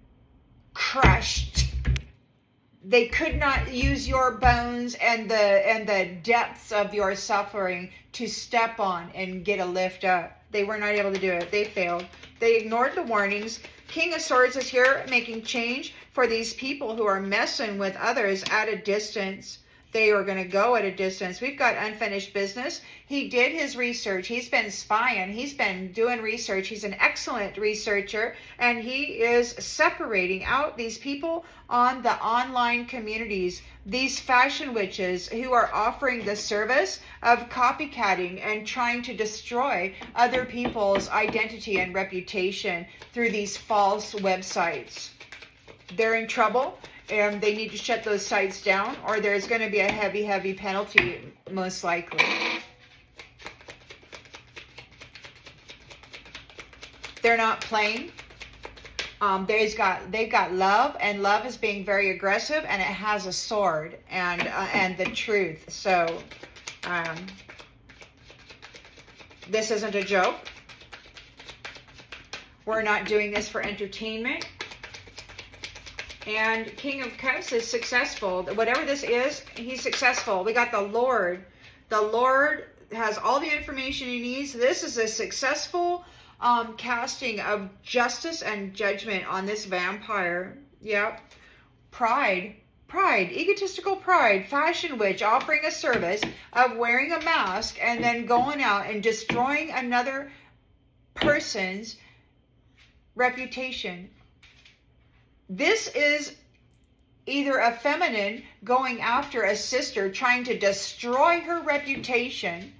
Crushed. They could not use your bones and the depths of your suffering to step on and get a lift up. They were not able to do it. They failed. They ignored the warnings. King of Swords is here making change for these people who are messing with others at a distance. They are going to go at a distance. We've got unfinished business. He did his research. He's been spying. He's been doing research. He's an excellent researcher, and he is separating out these people on the online communities, these fashion witches who are offering the service of copycatting and trying to destroy other people's identity and reputation through these false websites. They're in trouble, and they need to shut those sites down, or there's going to be a heavy, heavy penalty, most likely. They're not playing. They've got love, and love is being very aggressive, and it has a sword and the truth. So this isn't a joke. We're not doing this for entertainment. And King of Cups is successful. Whatever this is, he's successful. We got the Lord. The Lord has all the information he needs. This is a successful casting of justice and judgment on this vampire. Yep. Pride. Pride. Egotistical pride. Fashion witch offering a service of wearing a mask and then going out and destroying another person's reputation. This is either a feminine going after a sister, trying to destroy her reputation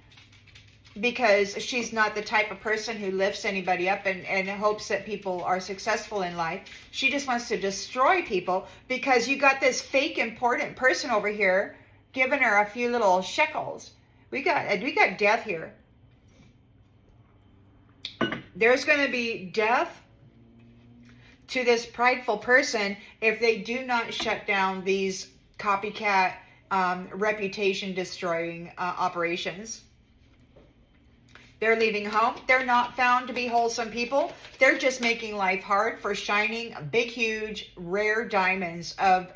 because she's not the type of person who lifts anybody up and hopes that people are successful in life. She just wants to destroy people because you got this fake important person over here giving her a few little shekels. We got death here. There's going to be death to this prideful person if they do not shut down these copycat reputation destroying operations. They're leaving home. They're not found to be wholesome people. They're just making life hard for shining big, huge, rare diamonds of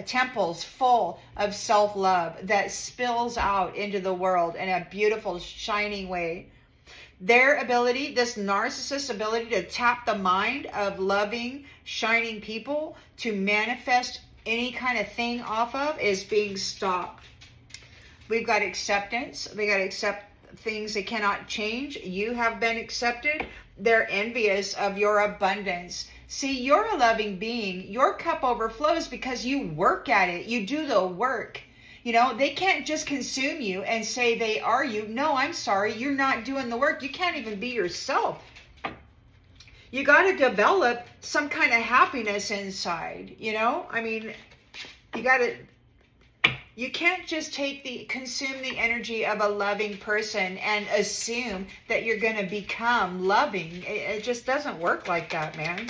temples full of self-love that spills out into the world in a beautiful, shining way. Their ability, this narcissist's ability to tap the mind of loving, shining people to manifest any kind of thing off of is being stopped. We've got acceptance. We got to accept things that cannot change. You have been accepted. They're envious of your abundance. See, you're a loving being. Your cup overflows because you work at it. You do the work. You know, they can't just consume you and say they are you. No, I'm sorry. You're not doing the work. You can't even be yourself. You got to develop some kind of happiness inside, you know? I mean, you can't just consume the energy of a loving person and assume that you're going to become loving. It just doesn't work like that, man.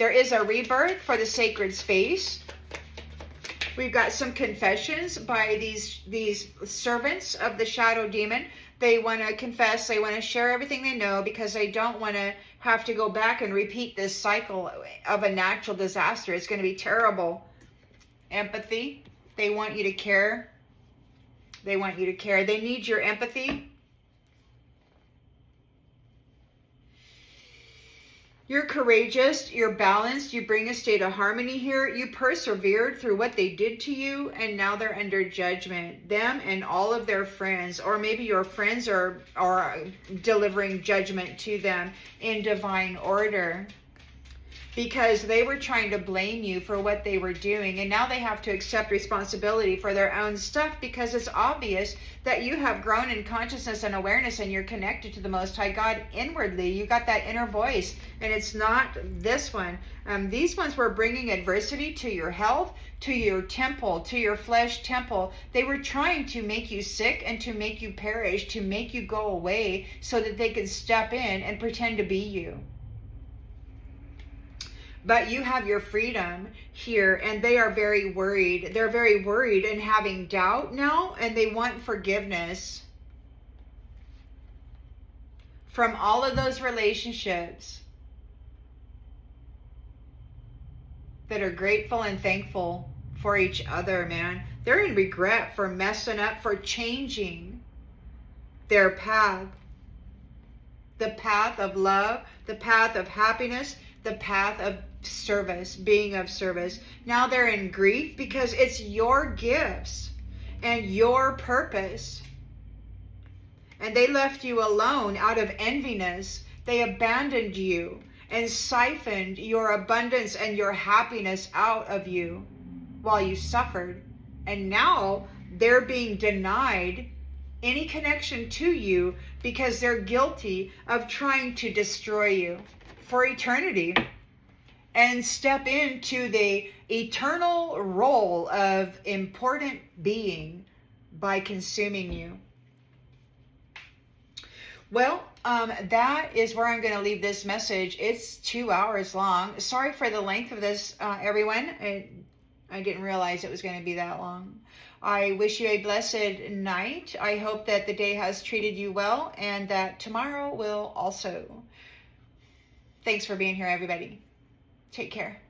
There is a rebirth for the sacred space. We've got some confessions by these servants of the shadow demon. They want to confess. They want to share everything they know because they don't want to have to go back and repeat this cycle of a natural disaster. It's going to be terrible. Empathy. They want you to care. They want you to care. They need your empathy. You're courageous, you're balanced, you bring a state of harmony here. You persevered through what they did to you, and now they're under judgment. Them and all of their friends, or maybe your friends are delivering judgment to them in divine order. because they were trying to blame you for what they were doing, and now they have to accept responsibility for their own stuff, because it's obvious that you have grown in consciousness and awareness, and you're connected to the Most High God inwardly. You got that inner voice, and it's not this one. These ones were bringing adversity to your health, to your temple, to your flesh temple. They were trying to make you sick and to make you perish, to make you go away so that they could step in and pretend to be you. But you have your freedom here, and they are very worried. They're very worried and having doubt now, and they want forgiveness from all of those relationships that are grateful and thankful for each other, man. They're in regret for messing up, for changing their path. The path of love, the path of happiness, the path of service, being of service. Now they're in grief because it's your gifts and your purpose. And they left you alone out of enviness. They abandoned you and siphoned your abundance and your happiness out of you while you suffered. And now they're being denied any connection to you because they're guilty of trying to destroy you for eternity and step into the eternal role of important being by consuming you. Well, that is where I'm going to leave this message. It's 2 hours long. Sorry for the length of this, everyone. I didn't realize it was going to be that long. I wish you a blessed night. I hope that the day has treated you well, and that tomorrow will also. Thanks for being here, everybody. Take care.